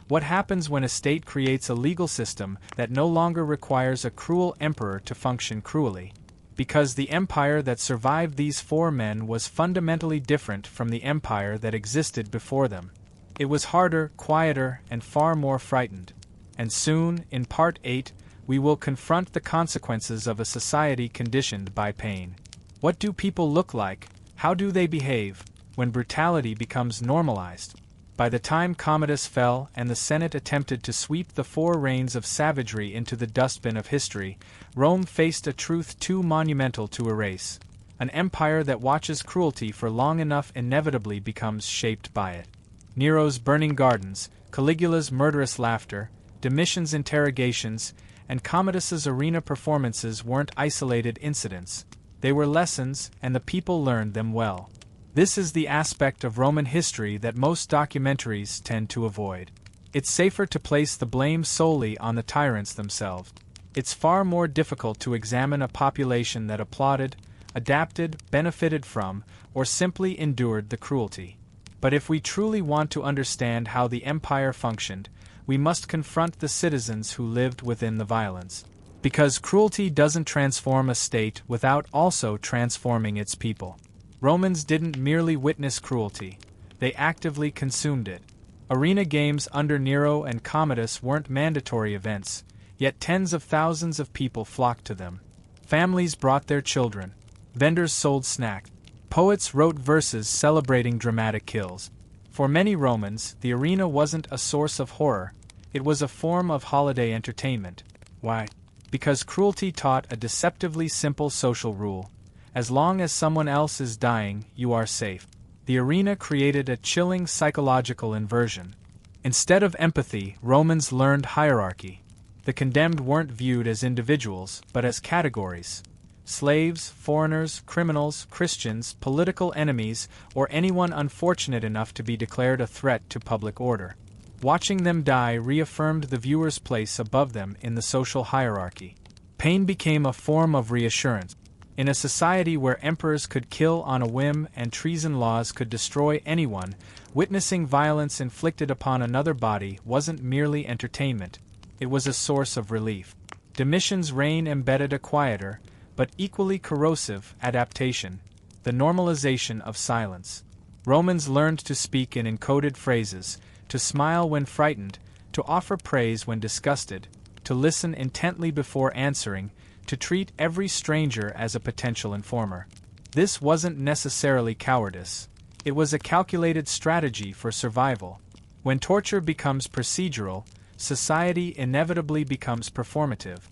S1: What happens when a state creates a legal system that no longer requires a cruel emperor to function cruelly? Because the empire that survived these four men was fundamentally different from the empire that existed before them. It was harder, quieter, and far more frightened. And soon, in Part 8, we will confront the consequences of a society conditioned by pain. What do people look like? How do they behave when brutality becomes normalized? By the time Commodus fell and the Senate attempted to sweep the four reigns of savagery into the dustbin of history, Rome faced a truth too monumental to erase. An empire that watches cruelty for long enough inevitably becomes shaped by it. Nero's burning gardens, Caligula's murderous laughter, Domitian's interrogations, and Commodus's arena performances weren't isolated incidents. They were lessons, and the people learned them well. This is the aspect of Roman history that most documentaries tend to avoid. It's safer to place the blame solely on the tyrants themselves. It's far more difficult to examine a population that applauded, adapted, benefited from, or simply endured the cruelty. But if we truly want to understand how the empire functioned, we must confront the citizens who lived within the violence. Because cruelty doesn't transform a state without also transforming its people. Romans didn't merely witness cruelty, they actively consumed it. Arena games under Nero and Commodus weren't mandatory events, yet tens of thousands of people flocked to them. Families brought their children. Vendors sold snacks. Poets wrote verses celebrating dramatic kills. For many Romans, the arena wasn't a source of horror, it was a form of holiday entertainment. Why? Because cruelty taught a deceptively simple social rule. As long as someone else is dying, you are safe. The arena created a chilling psychological inversion. Instead of empathy, Romans learned hierarchy. The condemned weren't viewed as individuals, but as categories. Slaves, foreigners, criminals, Christians, political enemies, or anyone unfortunate enough to be declared a threat to public order. Watching them die reaffirmed the viewer's place above them in the social hierarchy. Pain became a form of reassurance. In a society where emperors could kill on a whim and treason laws could destroy anyone, witnessing violence inflicted upon another body wasn't merely entertainment, it was a source of relief. Domitian's reign embedded a quieter, but equally corrosive, adaptation, the normalization of silence. Romans learned to speak in encoded phrases, to smile when frightened, to offer praise when disgusted, to listen intently before answering, to treat every stranger as a potential informer. This wasn't necessarily cowardice. It was a calculated strategy for survival. When torture becomes procedural, society inevitably becomes performative.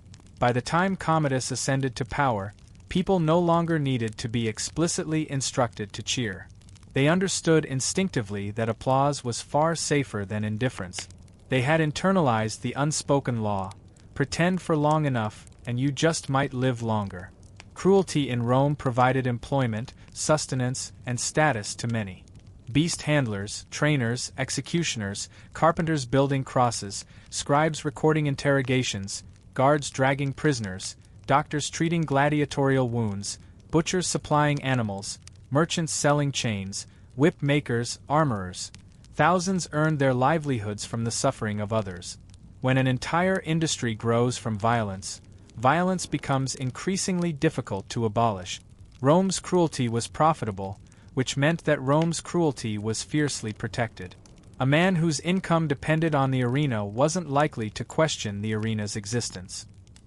S1: By the time Commodus ascended to power, people no longer needed to be explicitly instructed to cheer. They understood instinctively that applause was far safer than indifference. They had internalized the unspoken law: pretend for long enough, and you just might live longer. Cruelty in Rome provided employment, sustenance, and status to many. Beast handlers, trainers, executioners, carpenters building crosses, scribes recording interrogations, guards dragging prisoners, doctors treating gladiatorial wounds, butchers supplying animals, merchants selling chains, whip makers, armorers. Thousands earned their livelihoods from the suffering of others. When an entire industry grows from violence, violence becomes increasingly difficult to abolish. Rome's cruelty was profitable, which meant that Rome's cruelty was fiercely protected. A man whose income depended on the arena wasn't likely to question the arena's existence.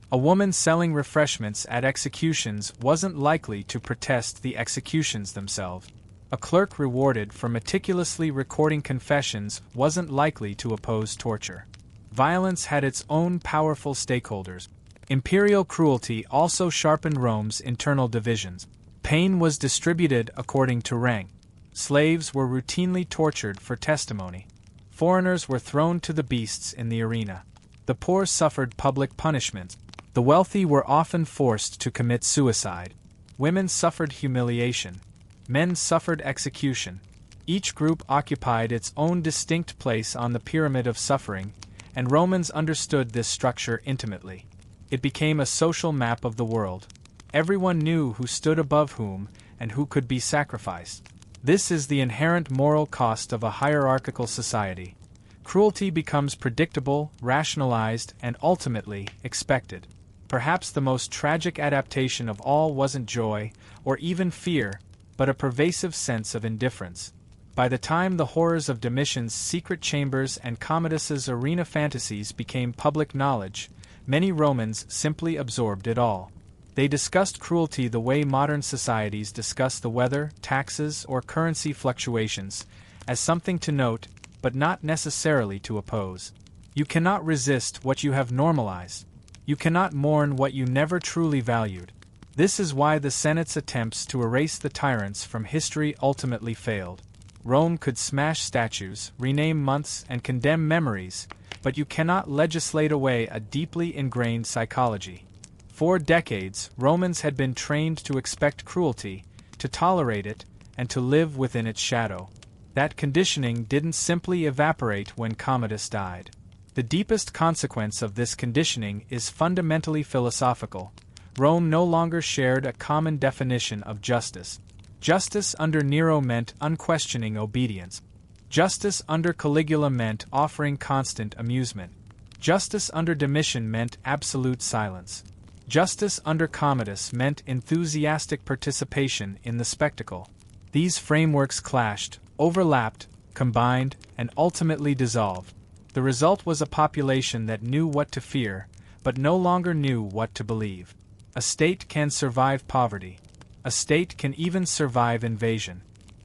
S1: A woman selling refreshments at executions wasn't likely to protest the executions themselves. A clerk rewarded for meticulously recording confessions wasn't likely to oppose torture. Violence had its own powerful stakeholders. Imperial cruelty also sharpened Rome's internal divisions. Pain was distributed according to rank. Slaves were routinely tortured for testimony. Foreigners were thrown to the beasts in the arena. The poor suffered public punishments. The wealthy were often forced to commit suicide. Women suffered humiliation. Men suffered execution. Each group occupied its own distinct place on the pyramid of suffering, and Romans understood this structure intimately. It became a social map of the world. Everyone knew who stood above whom and who could be sacrificed. This is the inherent moral cost of a hierarchical society. Cruelty becomes predictable, rationalized, and ultimately expected. Perhaps the most tragic adaptation of all wasn't joy, or even fear, but a pervasive sense of indifference. By the time the horrors of Domitian's secret chambers and Commodus's arena fantasies became public knowledge, many Romans simply absorbed it all. They discussed cruelty the way modern societies discuss the weather, taxes, or currency fluctuations, as something to note, but not necessarily to oppose. You cannot resist what you have normalized. You cannot mourn what you never truly valued. This is why the Senate's attempts to erase the tyrants from history ultimately failed. Rome could smash statues, rename months, and condemn memories, but you cannot legislate away a deeply ingrained psychology. For decades, Romans had been trained to expect cruelty, to tolerate it, and to live within its shadow. That conditioning didn't simply evaporate when Commodus died. The deepest consequence of this conditioning is fundamentally philosophical. Rome no longer shared a common definition of justice. Justice under Nero meant unquestioning obedience. Justice under Caligula meant offering constant amusement. Justice under Domitian meant absolute silence. Justice under Commodus meant enthusiastic participation in the spectacle. These frameworks clashed, overlapped, combined, and ultimately dissolved. The result was a population that knew what to fear, but no longer knew what to believe. A state can survive poverty. A state can even survive invasion.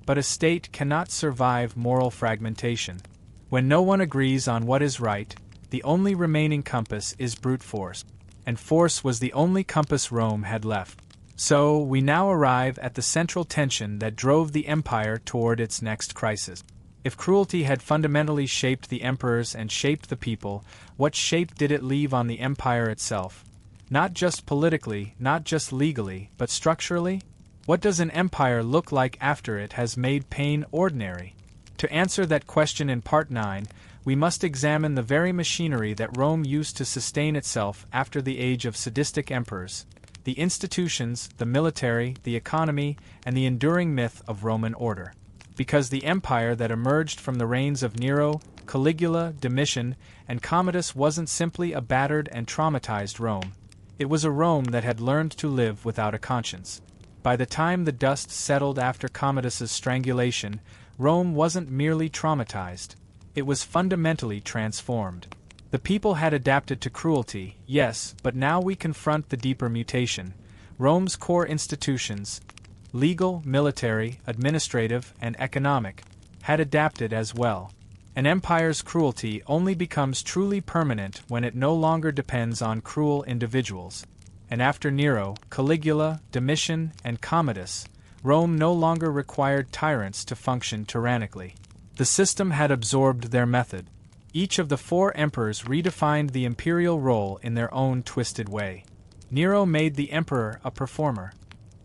S1: But a state cannot survive moral fragmentation. When no one agrees on what is right, the only remaining compass is brute force. And force was the only compass Rome had left. So, we now arrive at the central tension that drove the empire toward its next crisis. If cruelty had fundamentally shaped the emperors and shaped the people, what shape did it leave on the empire itself? Not just politically, not just legally, but structurally? What does an empire look like after it has made pain ordinary? To answer that question in Part 9, we must examine the very machinery that Rome used to sustain itself after the age of sadistic emperors, the institutions, the military, the economy, and the enduring myth of Roman order. Because the empire that emerged from the reigns of Nero, Caligula, Domitian, and Commodus wasn't simply a battered and traumatized Rome. It was a Rome that had learned to live without a conscience. By the time the dust settled after Commodus's strangulation, Rome wasn't merely traumatized. It was fundamentally transformed. The people had adapted to cruelty, yes, but now we confront the deeper mutation. Rome's core institutions, legal, military, administrative, and economic, had adapted as well. An empire's cruelty only becomes truly permanent when it no longer depends on cruel individuals. And after Nero, Caligula, Domitian, and Commodus, Rome no longer required tyrants to function tyrannically. The system had absorbed their method. Each of the four emperors redefined the imperial role in their own twisted way. Nero made the emperor a performer.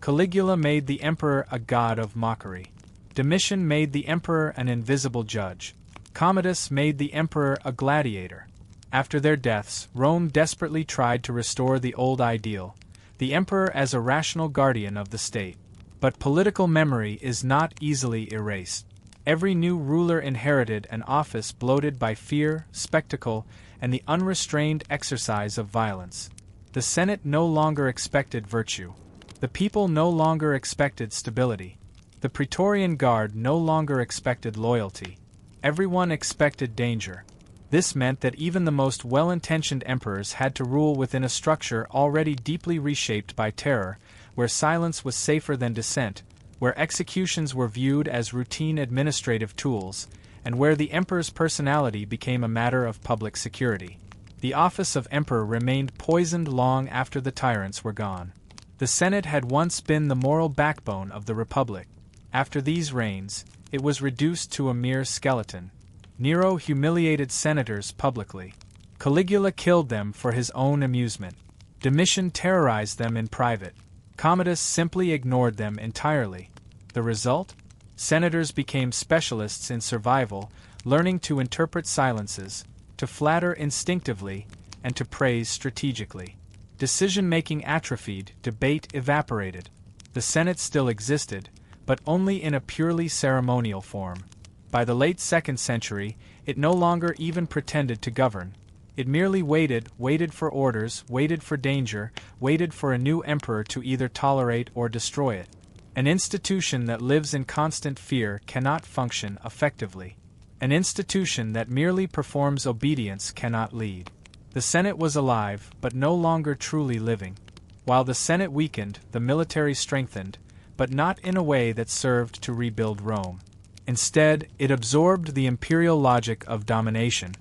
S1: Caligula made the emperor a god of mockery. Domitian made the emperor an invisible judge. Commodus made the emperor a gladiator. After their deaths, Rome desperately tried to restore the old ideal, the emperor as a rational guardian of the state. But political memory is not easily erased. Every new ruler inherited an office bloated by fear, spectacle, and the unrestrained exercise of violence. The Senate no longer expected virtue. The people no longer expected stability. The Praetorian Guard no longer expected loyalty. Everyone expected danger. This meant that even the most well-intentioned emperors had to rule within a structure already deeply reshaped by terror, where silence was safer than dissent, where executions were viewed as routine administrative tools, and where the emperor's personality became a matter of public security. The office of emperor remained poisoned long after the tyrants were gone. The Senate had once been the moral backbone of the republic. After these reigns, it was reduced to a mere skeleton. Nero humiliated senators publicly. Caligula killed them for his own amusement. Domitian terrorized them in private. Commodus simply ignored them entirely. The result? Senators became specialists in survival, learning to interpret silences, to flatter instinctively, and to praise strategically. Decision-making atrophied, debate evaporated. The Senate still existed, but only in a purely ceremonial form. By the late 2nd century, it no longer even pretended to govern. It merely waited for orders, waited for danger, waited for a new emperor to either tolerate or destroy it. An institution that lives in constant fear cannot function effectively. An institution that merely performs obedience cannot lead. The Senate was alive, but no longer truly living. While the Senate weakened, the military strengthened, but not in a way that served to rebuild Rome. Instead, it absorbed the imperial logic of domination.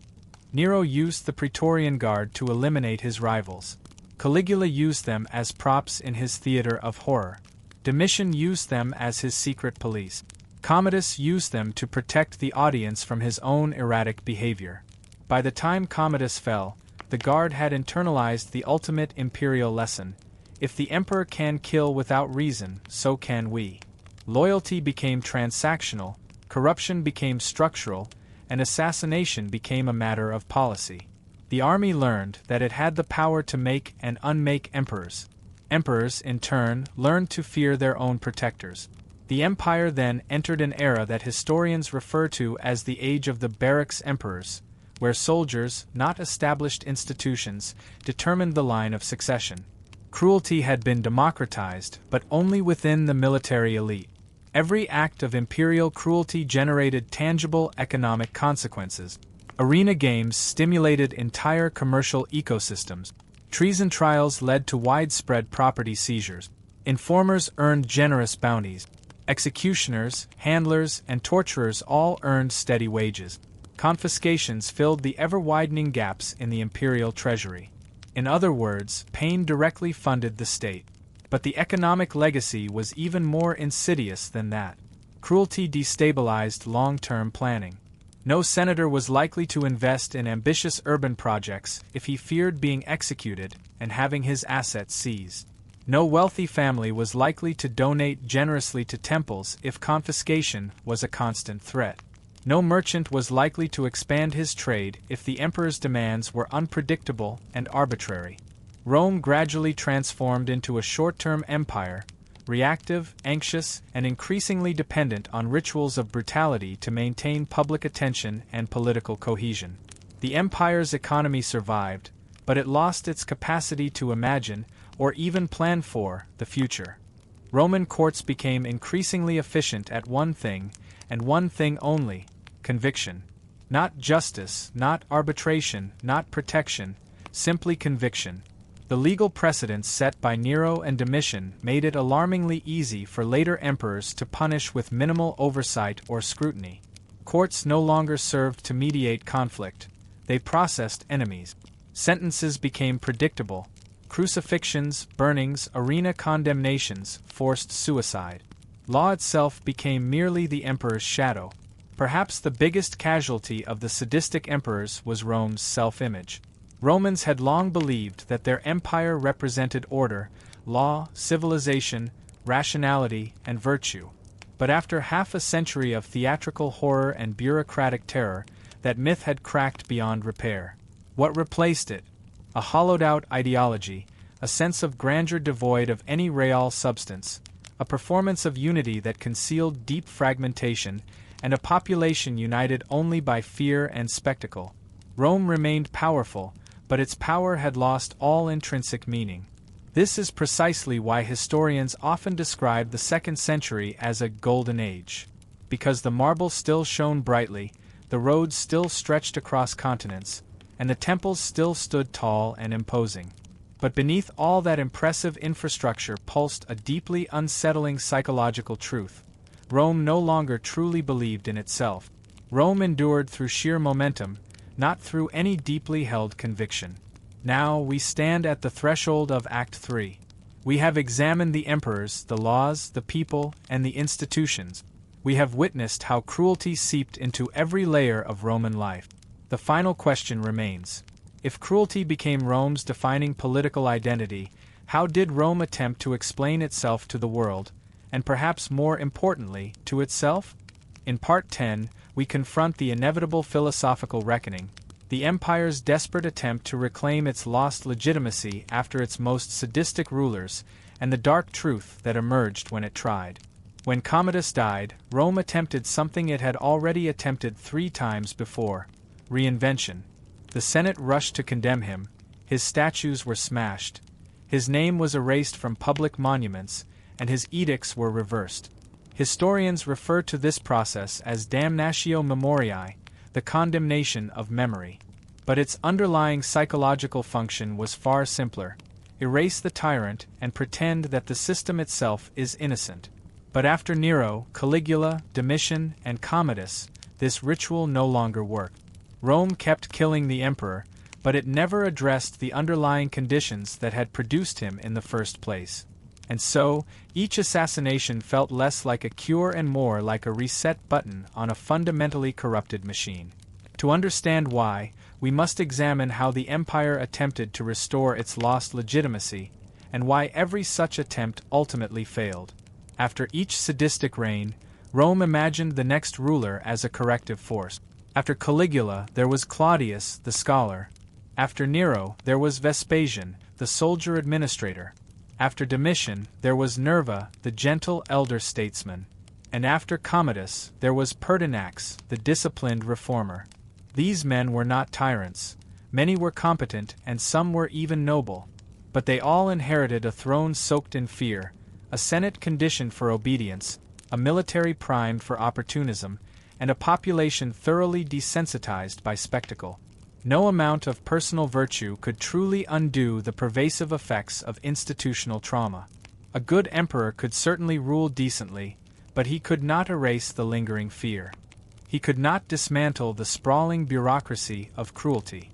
S1: Nero used the Praetorian Guard to eliminate his rivals. Caligula used them as props in his theater of horror. Domitian used them as his secret police. Commodus used them to protect the audience from his own erratic behavior. By the time Commodus fell, the Guard had internalized the ultimate imperial lesson: if the emperor can kill without reason, so can we. Loyalty became transactional, corruption became structural, and assassination became a matter of policy. The army learned that it had the power to make and unmake emperors. Emperors, in turn, learned to fear their own protectors. The empire then entered an era that historians refer to as the age of the barracks emperors, where soldiers, not established institutions, determined the line of succession. Cruelty had been democratized, but only within the military elite. Every act of imperial cruelty generated tangible economic consequences. Arena games stimulated entire commercial ecosystems. Treason trials led to widespread property seizures. Informers earned generous bounties. Executioners, handlers, and torturers all earned steady wages. Confiscations filled the ever-widening gaps in the imperial treasury. In other words, pain directly funded the state. But the economic legacy was even more insidious than that. Cruelty destabilized long-term planning. No senator was likely to invest in ambitious urban projects if he feared being executed and having his assets seized. No wealthy family was likely to donate generously to temples if confiscation was a constant threat. No merchant was likely to expand his trade if the emperor's demands were unpredictable and arbitrary. Rome gradually transformed into a short-term empire, reactive, anxious, and increasingly dependent on rituals of brutality to maintain public attention and political cohesion. The empire's economy survived, but it lost its capacity to imagine, or even plan for, the future. Roman courts became increasingly efficient at one thing, and one thing only: conviction. Not justice, not arbitration, not protection, simply conviction. The legal precedents set by Nero and Domitian made it alarmingly easy for later emperors to punish with minimal oversight or scrutiny. Courts no longer served to mediate conflict; they processed enemies. Sentences became predictable. Crucifixions, burnings, arena condemnations, forced suicide. Law itself became merely the emperor's shadow. Perhaps the biggest casualty of the sadistic emperors was Rome's self-image. Romans had long believed that their empire represented order, law, civilization, rationality, and virtue. But after half a century of theatrical horror and bureaucratic terror, that myth had cracked beyond repair. What replaced it? A hollowed-out ideology, a sense of grandeur devoid of any real substance, a performance of unity that concealed deep fragmentation, and a population united only by fear and spectacle. Rome remained powerful, but its power had lost all intrinsic meaning. This is precisely why historians often describe the 2nd century as a golden age. Because the marble still shone brightly, the roads still stretched across continents, and the temples still stood tall and imposing. But beneath all that impressive infrastructure pulsed a deeply unsettling psychological truth. Rome no longer truly believed in itself. Rome endured through sheer momentum, not through any deeply held conviction. Now we stand at the threshold of Act 3. We have examined the emperors, the laws, the people, and the institutions. We have witnessed how cruelty seeped into every layer of Roman life. The final question remains. If cruelty became Rome's defining political identity, how did Rome attempt to explain itself to the world, and perhaps more importantly, to itself? In Part 10, we confront the inevitable philosophical reckoning, the empire's desperate attempt to reclaim its lost legitimacy after its most sadistic rulers, and the dark truth that emerged when it tried. When Commodus died, Rome attempted something it had already attempted 3 times before: reinvention. The Senate rushed to condemn him, his statues were smashed, his name was erased from public monuments, and his edicts were reversed. Historians refer to this process as damnatio memoriae, the condemnation of memory. But its underlying psychological function was far simpler: erase the tyrant and pretend that the system itself is innocent. But after Nero, Caligula, Domitian, and Commodus, this ritual no longer worked. Rome kept killing the emperor, but it never addressed the underlying conditions that had produced him in the first place. And so, each assassination felt less like a cure and more like a reset button on a fundamentally corrupted machine. To understand why, we must examine how the empire attempted to restore its lost legitimacy, and why every such attempt ultimately failed. After each sadistic reign, Rome imagined the next ruler as a corrective force. After Caligula, there was Claudius, the scholar. After Nero, there was Vespasian, the soldier administrator. After Domitian, there was Nerva, the gentle elder statesman. And after Commodus, there was Pertinax, the disciplined reformer. These men were not tyrants. Many were competent, and some were even noble. But they all inherited a throne soaked in fear, a senate conditioned for obedience, a military primed for opportunism, and a population thoroughly desensitized by spectacle. No amount of personal virtue could truly undo the pervasive effects of institutional trauma. A good emperor could certainly rule decently, but he could not erase the lingering fear. He could not dismantle the sprawling bureaucracy of cruelty.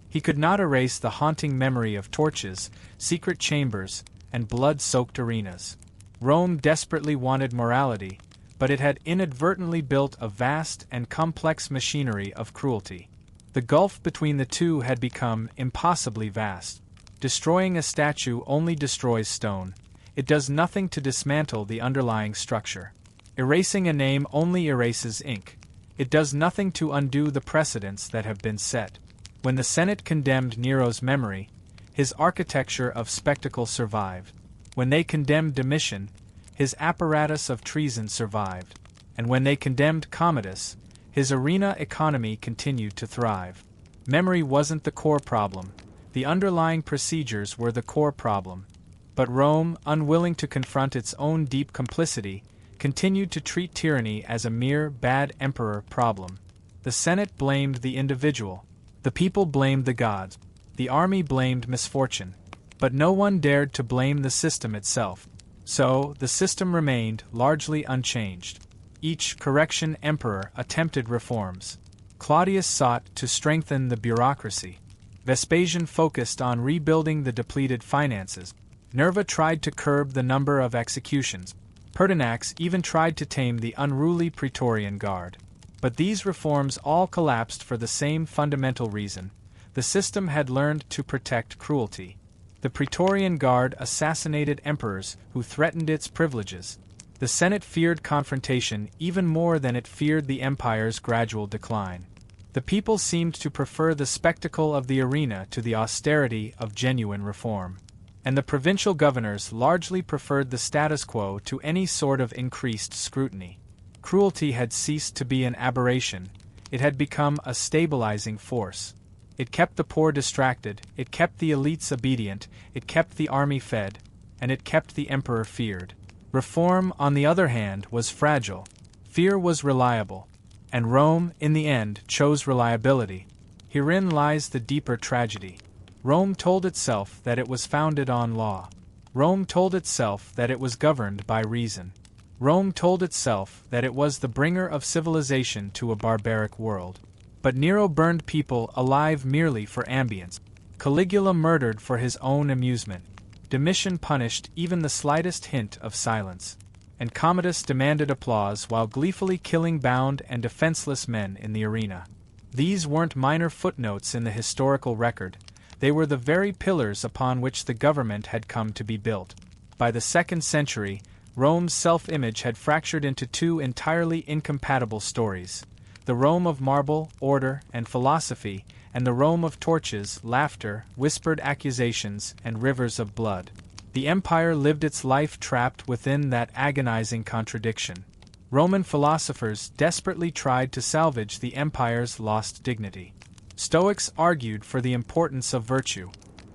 S1: He could not erase the haunting memory of torches, secret chambers, and blood-soaked arenas. Rome desperately wanted morality, but it had inadvertently built a vast and complex machinery of cruelty. The gulf between the two had become impossibly vast. Destroying a statue only destroys stone. It does nothing to dismantle the underlying structure. Erasing a name only erases ink. It does nothing to undo the precedents that have been set. When the Senate condemned Nero's memory, his architecture of spectacle survived. When they condemned Domitian, his apparatus of treason survived. And when they condemned Commodus, his arena economy continued to thrive. Memory wasn't the core problem. The underlying procedures were the core problem. But Rome, unwilling to confront its own deep complicity, continued to treat tyranny as a mere bad emperor problem. The Senate blamed the individual. The people blamed the gods. The army blamed misfortune. But no one dared to blame the system itself. So, the system remained largely unchanged. Each correction emperor attempted reforms. Claudius sought to strengthen the bureaucracy. Vespasian focused on rebuilding the depleted finances. Nerva tried to curb the number of executions. Pertinax even tried to tame the unruly Praetorian Guard. But these reforms all collapsed for the same fundamental reason: the system had learned to protect cruelty. The Praetorian Guard assassinated emperors who threatened its privileges. The Senate feared confrontation even more than it feared the empire's gradual decline. The people seemed to prefer the spectacle of the arena to the austerity of genuine reform. And the provincial governors largely preferred the status quo to any sort of increased scrutiny. Cruelty had ceased to be an aberration. It had become a stabilizing force. It kept the poor distracted, it kept the elites obedient, it kept the army fed, and it kept the emperor feared. Reform, on the other hand, was fragile. Fear was reliable. And Rome, in the end, chose reliability. Herein lies the deeper tragedy. Rome told itself that it was founded on law. Rome told itself that it was governed by reason. Rome told itself that it was the bringer of civilization to a barbaric world. But Nero burned people alive merely for ambience. Caligula murdered for his own amusement. Domitian punished even the slightest hint of silence. And Commodus demanded applause while gleefully killing bound and defenseless men in the arena. These weren't minor footnotes in the historical record. They were the very pillars upon which the government had come to be built. By the 2nd century, Rome's self-image had fractured into two entirely incompatible stories: the Rome of marble, order, and philosophy, and the Rome of torches, laughter, whispered accusations, and rivers of blood. The empire lived its life trapped within that agonizing contradiction. Roman philosophers desperately tried to salvage the empire's lost dignity. Stoics argued for the importance of virtue.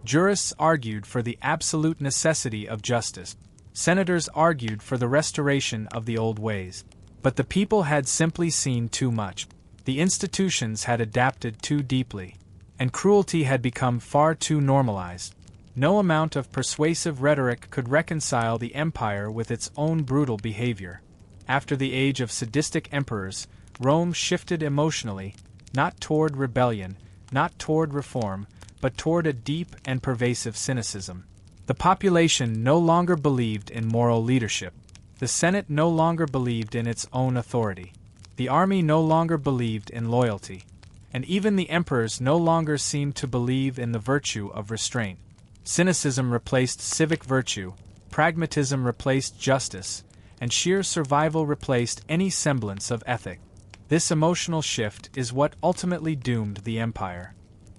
S1: Jurists argued for the absolute necessity of justice. Senators argued for the restoration of the old ways. But the people had simply seen too much. The institutions had adapted too deeply. And cruelty had become far too normalized. No amount of persuasive rhetoric could reconcile the empire with its own brutal behavior. After the age of sadistic emperors, Rome shifted emotionally, not toward rebellion, not toward reform, but toward a deep and pervasive cynicism. The population no longer believed in moral leadership. The Senate no longer believed in its own authority. The army no longer believed in loyalty. And even the emperors no longer seemed to believe in the virtue of restraint. Cynicism replaced civic virtue, pragmatism replaced justice, and sheer survival replaced any semblance of ethic. This emotional shift is what ultimately doomed the empire.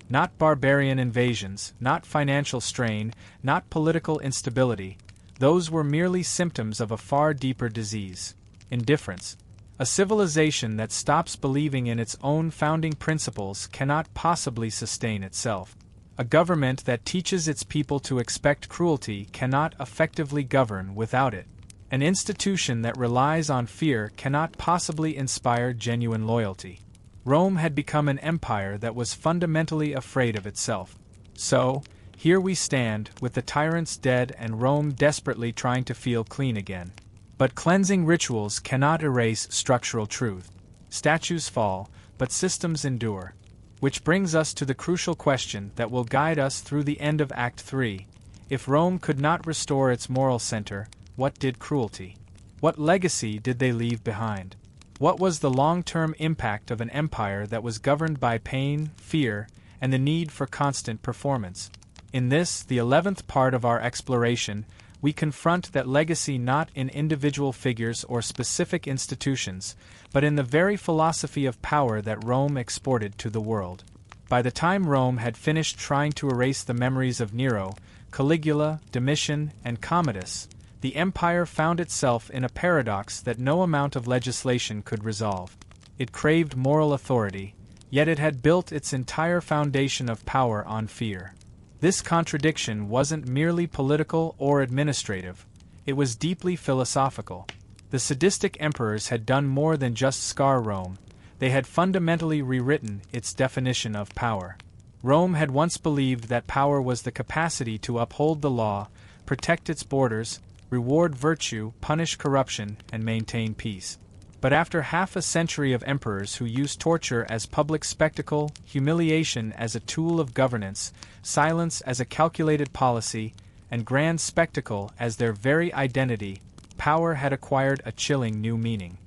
S1: Not barbarian invasions, not financial strain, not political instability. Those were merely symptoms of a far deeper disease: indifference. A civilization that stops believing in its own founding principles cannot possibly sustain itself. A government that teaches its people to expect cruelty cannot effectively govern without it. An institution that relies on fear cannot possibly inspire genuine loyalty. Rome had become an empire that was fundamentally afraid of itself. So, here we stand, with the tyrants dead and Rome desperately trying to feel clean again. But cleansing rituals cannot erase structural truth. Statues fall, but systems endure. Which brings us to the crucial question that will guide us through the end of Act 3. If Rome could not restore its moral center, what did cruelty? What legacy did they leave behind? What was the long-term impact of an empire that was governed by pain, fear, and the need for constant performance? In this, the 11th part of our exploration, we confront that legacy not in individual figures or specific institutions, but in the very philosophy of power that Rome exported to the world. By the time Rome had finished trying to erase the memories of Nero, Caligula, Domitian, and Commodus, the empire found itself in a paradox that no amount of legislation could resolve. It craved moral authority, yet it had built its entire foundation of power on fear. This contradiction wasn't merely political or administrative, it was deeply philosophical. The sadistic emperors had done more than just scar Rome, they had fundamentally rewritten its definition of power. Rome had once believed that power was the capacity to uphold the law, protect its borders, reward virtue, punish corruption, and maintain peace. But after half a century of emperors who used torture as public spectacle, humiliation as a tool of governance, silence as a calculated policy, and grand spectacle as their very identity, power had acquired a chilling new meaning.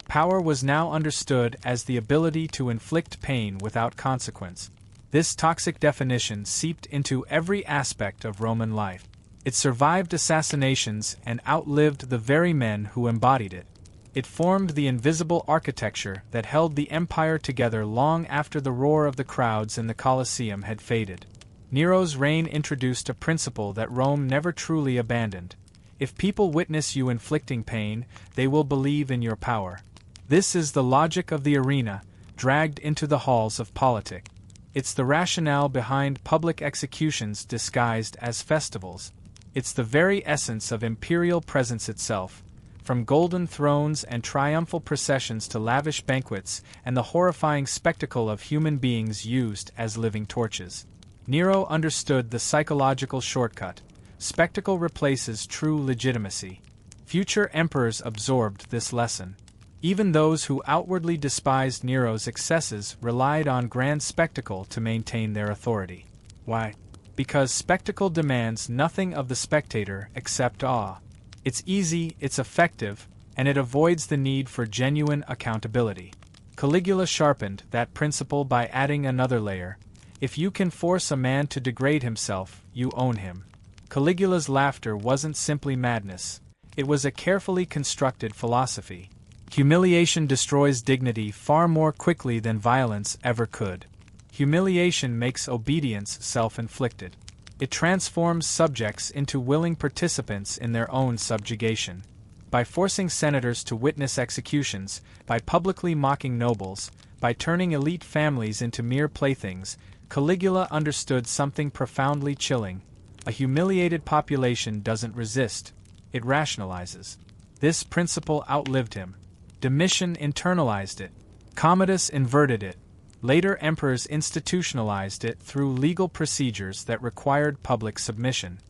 S1: Power was now understood as the ability to inflict pain without consequence. This toxic definition seeped into every aspect of Roman life. It survived assassinations and outlived the very men who embodied it. It formed the invisible architecture that held the empire together long after the roar of the crowds in the Colosseum had faded. Nero's reign introduced a principle that Rome never truly abandoned. If people witness you inflicting pain, they will believe in your power. This is the logic of the arena, dragged into the halls of politics. It's the rationale behind public executions disguised as festivals. It's the very essence of imperial presence itself. From golden thrones and triumphal processions to lavish banquets and the horrifying spectacle of human beings used as living torches. Nero understood the psychological shortcut. Spectacle replaces true legitimacy. Future emperors absorbed this lesson. Even those who outwardly despised Nero's excesses relied on grand spectacle to maintain their authority. Why? Because spectacle demands nothing of the spectator except awe. It's easy, it's effective, and it avoids the need for genuine accountability. Caligula sharpened that principle by adding another layer. If you can force a man to degrade himself, you own him. Caligula's laughter wasn't simply madness. It was a carefully constructed philosophy. Humiliation destroys dignity far more quickly than violence ever could. Humiliation makes obedience self-inflicted. It transforms subjects into willing participants in their own subjugation. By forcing senators to witness executions, by publicly mocking nobles, by turning elite families into mere playthings, Caligula understood something profoundly chilling. A humiliated population doesn't resist, it rationalizes. This principle outlived him. Domitian internalized it. Commodus inverted it. Later emperors institutionalized it through legal procedures that required public submission.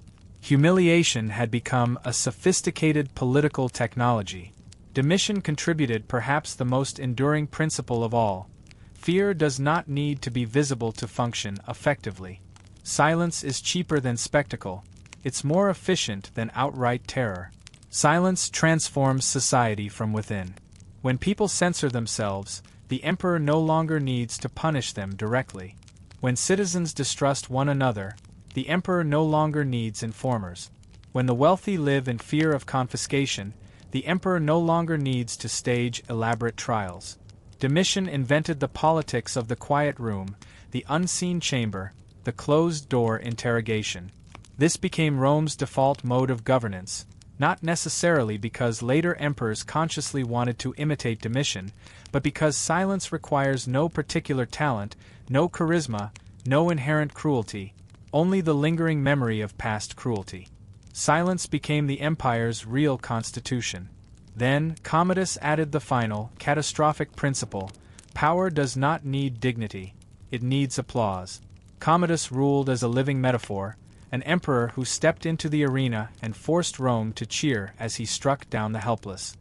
S1: Humiliation had become a sophisticated political technology. Domitian contributed perhaps the most enduring principle of all. Fear does not need to be visible to function effectively. Silence is cheaper than spectacle. It's more efficient than outright terror. Silence transforms society from within. When people censor themselves, the emperor no longer needs to punish them directly. When citizens distrust one another, the emperor no longer needs informers. When the wealthy live in fear of confiscation, the emperor no longer needs to stage elaborate trials. Domitian invented the politics of the quiet room, the unseen chamber, the closed-door interrogation. This became Rome's default mode of governance, not necessarily because later emperors consciously wanted to imitate Domitian, but because silence requires no particular talent, no charisma, no inherent cruelty, only the lingering memory of past cruelty. Silence became the empire's real constitution. Then, Commodus added the final, catastrophic principle: power does not need dignity, it needs applause. Commodus ruled as a living metaphor, an emperor who stepped into the arena and forced Rome to cheer as he struck down the helpless.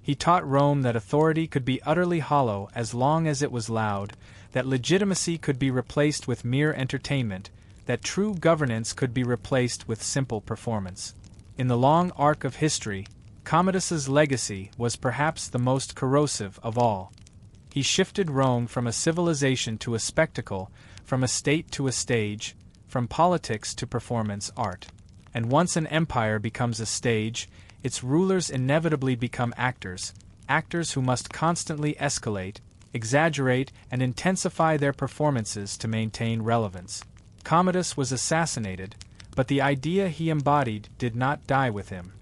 S1: He taught Rome that authority could be utterly hollow as long as it was loud, that legitimacy could be replaced with mere entertainment, that true governance could be replaced with simple performance. In the long arc of history, Commodus's legacy was perhaps the most corrosive of all. He shifted Rome from a civilization to a spectacle, from a state to a stage, from politics to performance art. And once an empire becomes a stage, its rulers inevitably become actors, actors who must constantly escalate, exaggerate, and intensify their performances to maintain relevance. Commodus was assassinated, but the idea he embodied did not die with him.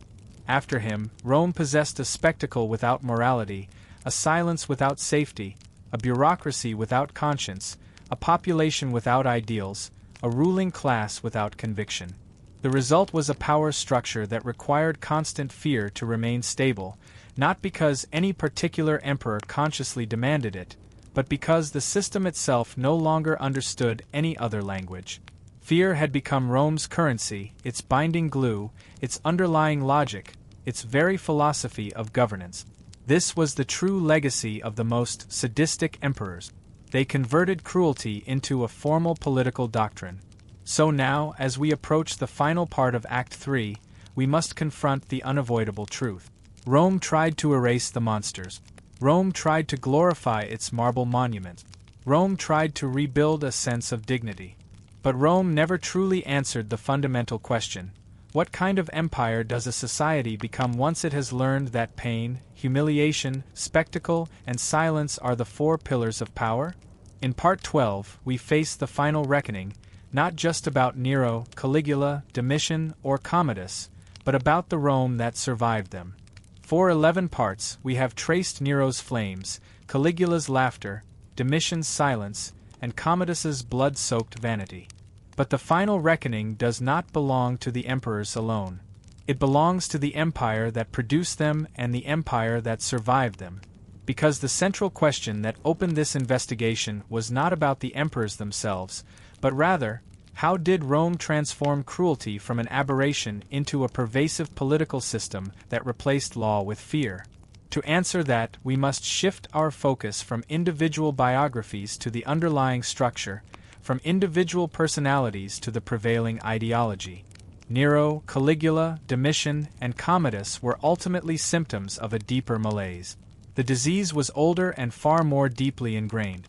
S1: After him, Rome possessed a spectacle without morality, a silence without safety, a bureaucracy without conscience, a population without ideals, a ruling class without conviction. The result was a power structure that required constant fear to remain stable, not because any particular emperor consciously demanded it, but because the system itself no longer understood any other language. Fear had become Rome's currency, its binding glue, its underlying logic, its very philosophy of governance. This was the true legacy of the most sadistic emperors. They converted cruelty into a formal political doctrine. So now, as we approach the final part of Act 3, we must confront the unavoidable truth. Rome tried to erase the monsters. Rome tried to glorify its marble monuments. Rome tried to rebuild a sense of dignity. But Rome never truly answered the fundamental question: what kind of empire does a society become once it has learned that pain, humiliation, spectacle, and silence are the four pillars of power? In Part 12, we face the final reckoning, not just about Nero, Caligula, Domitian, or Commodus, but about the Rome that survived them. For 11 parts, we have traced Nero's flames, Caligula's laughter, Domitian's silence, and Commodus's blood-soaked vanity. But the final reckoning does not belong to the emperors alone. It belongs to the empire that produced them and the empire that survived them. Because the central question that opened this investigation was not about the emperors themselves, but rather, how did Rome transform cruelty from an aberration into a pervasive political system that replaced law with fear? To answer that, we must shift our focus from individual biographies to the underlying structure, from individual personalities to the prevailing ideology. Nero, Caligula, Domitian, and Commodus were ultimately symptoms of a deeper malaise. The disease was older and far more deeply ingrained.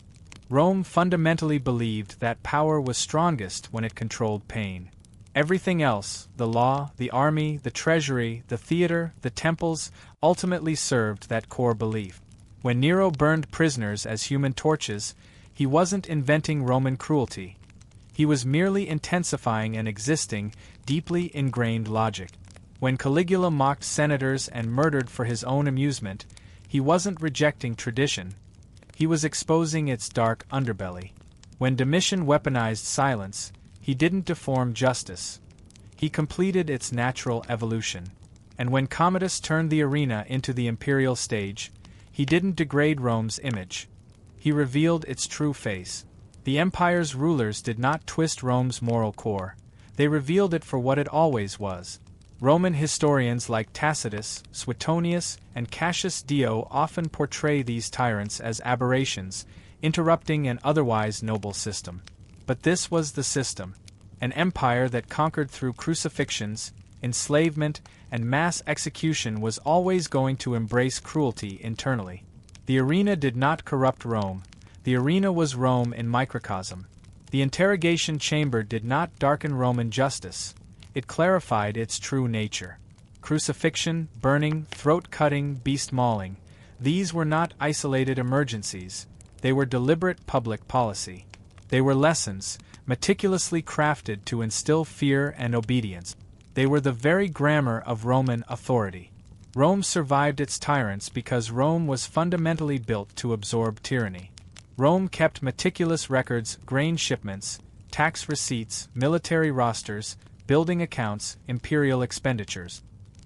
S1: Rome fundamentally believed that power was strongest when it controlled pain. Everything else, the law, the army, the treasury, the theater, the temples, ultimately served that core belief. When Nero burned prisoners as human torches, he wasn't inventing Roman cruelty. He was merely intensifying an existing, deeply ingrained logic. When Caligula mocked senators and murdered for his own amusement, he wasn't rejecting tradition. He was exposing its dark underbelly. When Domitian weaponized silence, he didn't deform justice. He completed its natural evolution. And when Commodus turned the arena into the imperial stage, he didn't degrade Rome's image. He revealed its true face. The empire's rulers did not twist Rome's moral core. They revealed it for what it always was. Roman historians like Tacitus, Suetonius, and Cassius Dio often portray these tyrants as aberrations, interrupting an otherwise noble system. But this was the system. An empire that conquered through crucifixions, enslavement, and mass execution was always going to embrace cruelty internally. The arena did not corrupt Rome. The arena was Rome in microcosm. The interrogation chamber did not darken Roman justice. It clarified its true nature. Crucifixion, burning, throat-cutting, beast-mauling, these were not isolated emergencies. They were deliberate public policy. They were lessons, meticulously crafted to instill fear and obedience. They were the very grammar of Roman authority. Rome survived its tyrants because Rome was fundamentally built to absorb tyranny. Rome kept meticulous records, grain shipments, tax receipts, military rosters, building accounts, imperial expenditures.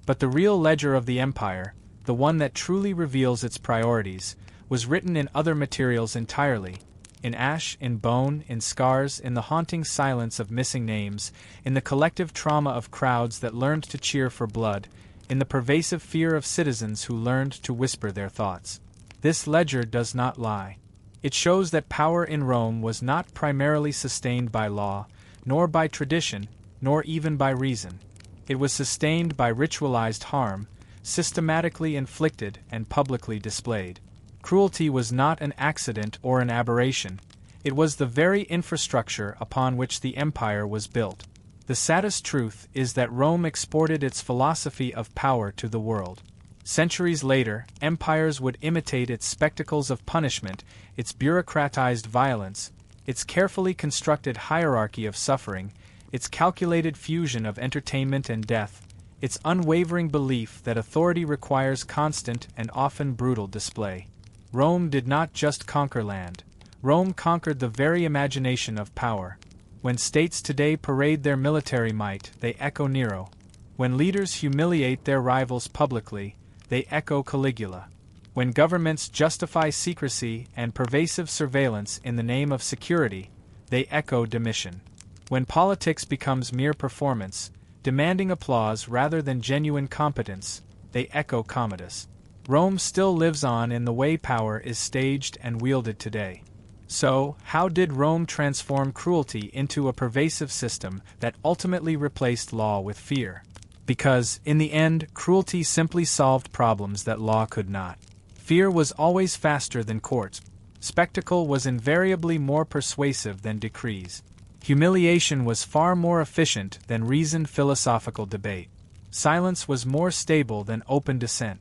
S1: But the real ledger of the empire, the one that truly reveals its priorities, was written in other materials entirely. In ash, in bone, in scars, in the haunting silence of missing names, in the collective trauma of crowds that learned to cheer for blood, in the pervasive fear of citizens who learned to whisper their thoughts. This ledger does not lie. It shows that power in Rome was not primarily sustained by law, nor by tradition, nor even by reason. It was sustained by ritualized harm, systematically inflicted and publicly displayed. Cruelty was not an accident or an aberration. It was the very infrastructure upon which the empire was built. The saddest truth is that Rome exported its philosophy of power to the world. Centuries later, empires would imitate its spectacles of punishment, its bureaucratized violence, its carefully constructed hierarchy of suffering, its calculated fusion of entertainment and death, its unwavering belief that authority requires constant and often brutal display. Rome did not just conquer land. Rome conquered the very imagination of power. When states today parade their military might, they echo Nero. When leaders humiliate their rivals publicly, they echo Caligula. When governments justify secrecy and pervasive surveillance in the name of security, they echo Domitian. When politics becomes mere performance, demanding applause rather than genuine competence, they echo Commodus. Rome still lives on in the way power is staged and wielded today. So, how did Rome transform cruelty into a pervasive system that ultimately replaced law with fear? Because, in the end, cruelty simply solved problems that law could not. Fear was always faster than courts. Spectacle was invariably more persuasive than decrees. Humiliation was far more efficient than reasoned philosophical debate. Silence was more stable than open dissent.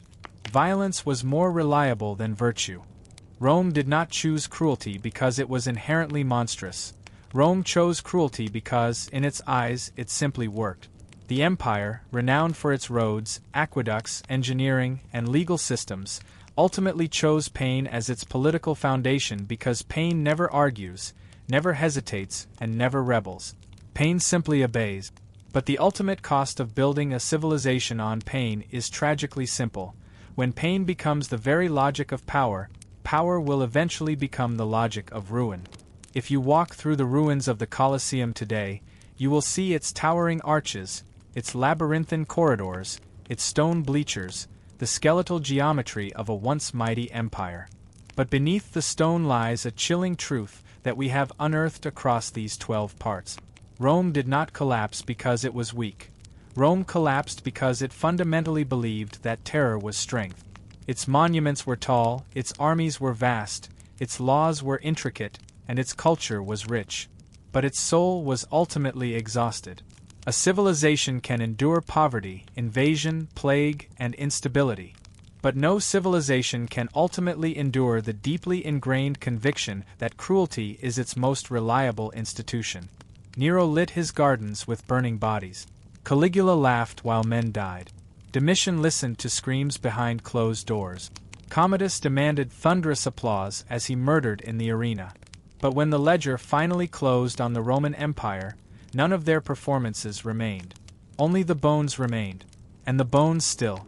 S1: Violence was more reliable than virtue. Rome did not choose cruelty because it was inherently monstrous. Rome chose cruelty because, in its eyes, it simply worked. The empire, renowned for its roads, aqueducts, engineering, and legal systems, ultimately chose pain as its political foundation because pain never argues, never hesitates, and never rebels. Pain simply obeys. But the ultimate cost of building a civilization on pain is tragically simple. When pain becomes the very logic of power, power will eventually become the logic of ruin. If you walk through the ruins of the Colosseum today, you will see its towering arches, its labyrinthine corridors, its stone bleachers, the skeletal geometry of a once mighty empire. But beneath the stone lies a chilling truth that we have unearthed across these 12 parts. Rome did not collapse because it was weak. Rome collapsed because it fundamentally believed that terror was strength. Its monuments were tall, its armies were vast, its laws were intricate, and its culture was rich. But its soul was ultimately exhausted. A civilization can endure poverty, invasion, plague, and instability. But no civilization can ultimately endure the deeply ingrained conviction that cruelty is its most reliable institution. Nero lit his gardens with burning bodies. Caligula laughed while men died. Domitian listened to screams behind closed doors. Commodus demanded thunderous applause as he murdered in the arena. But when the ledger finally closed on the Roman Empire, none of their performances remained. Only the bones remained. And the bones still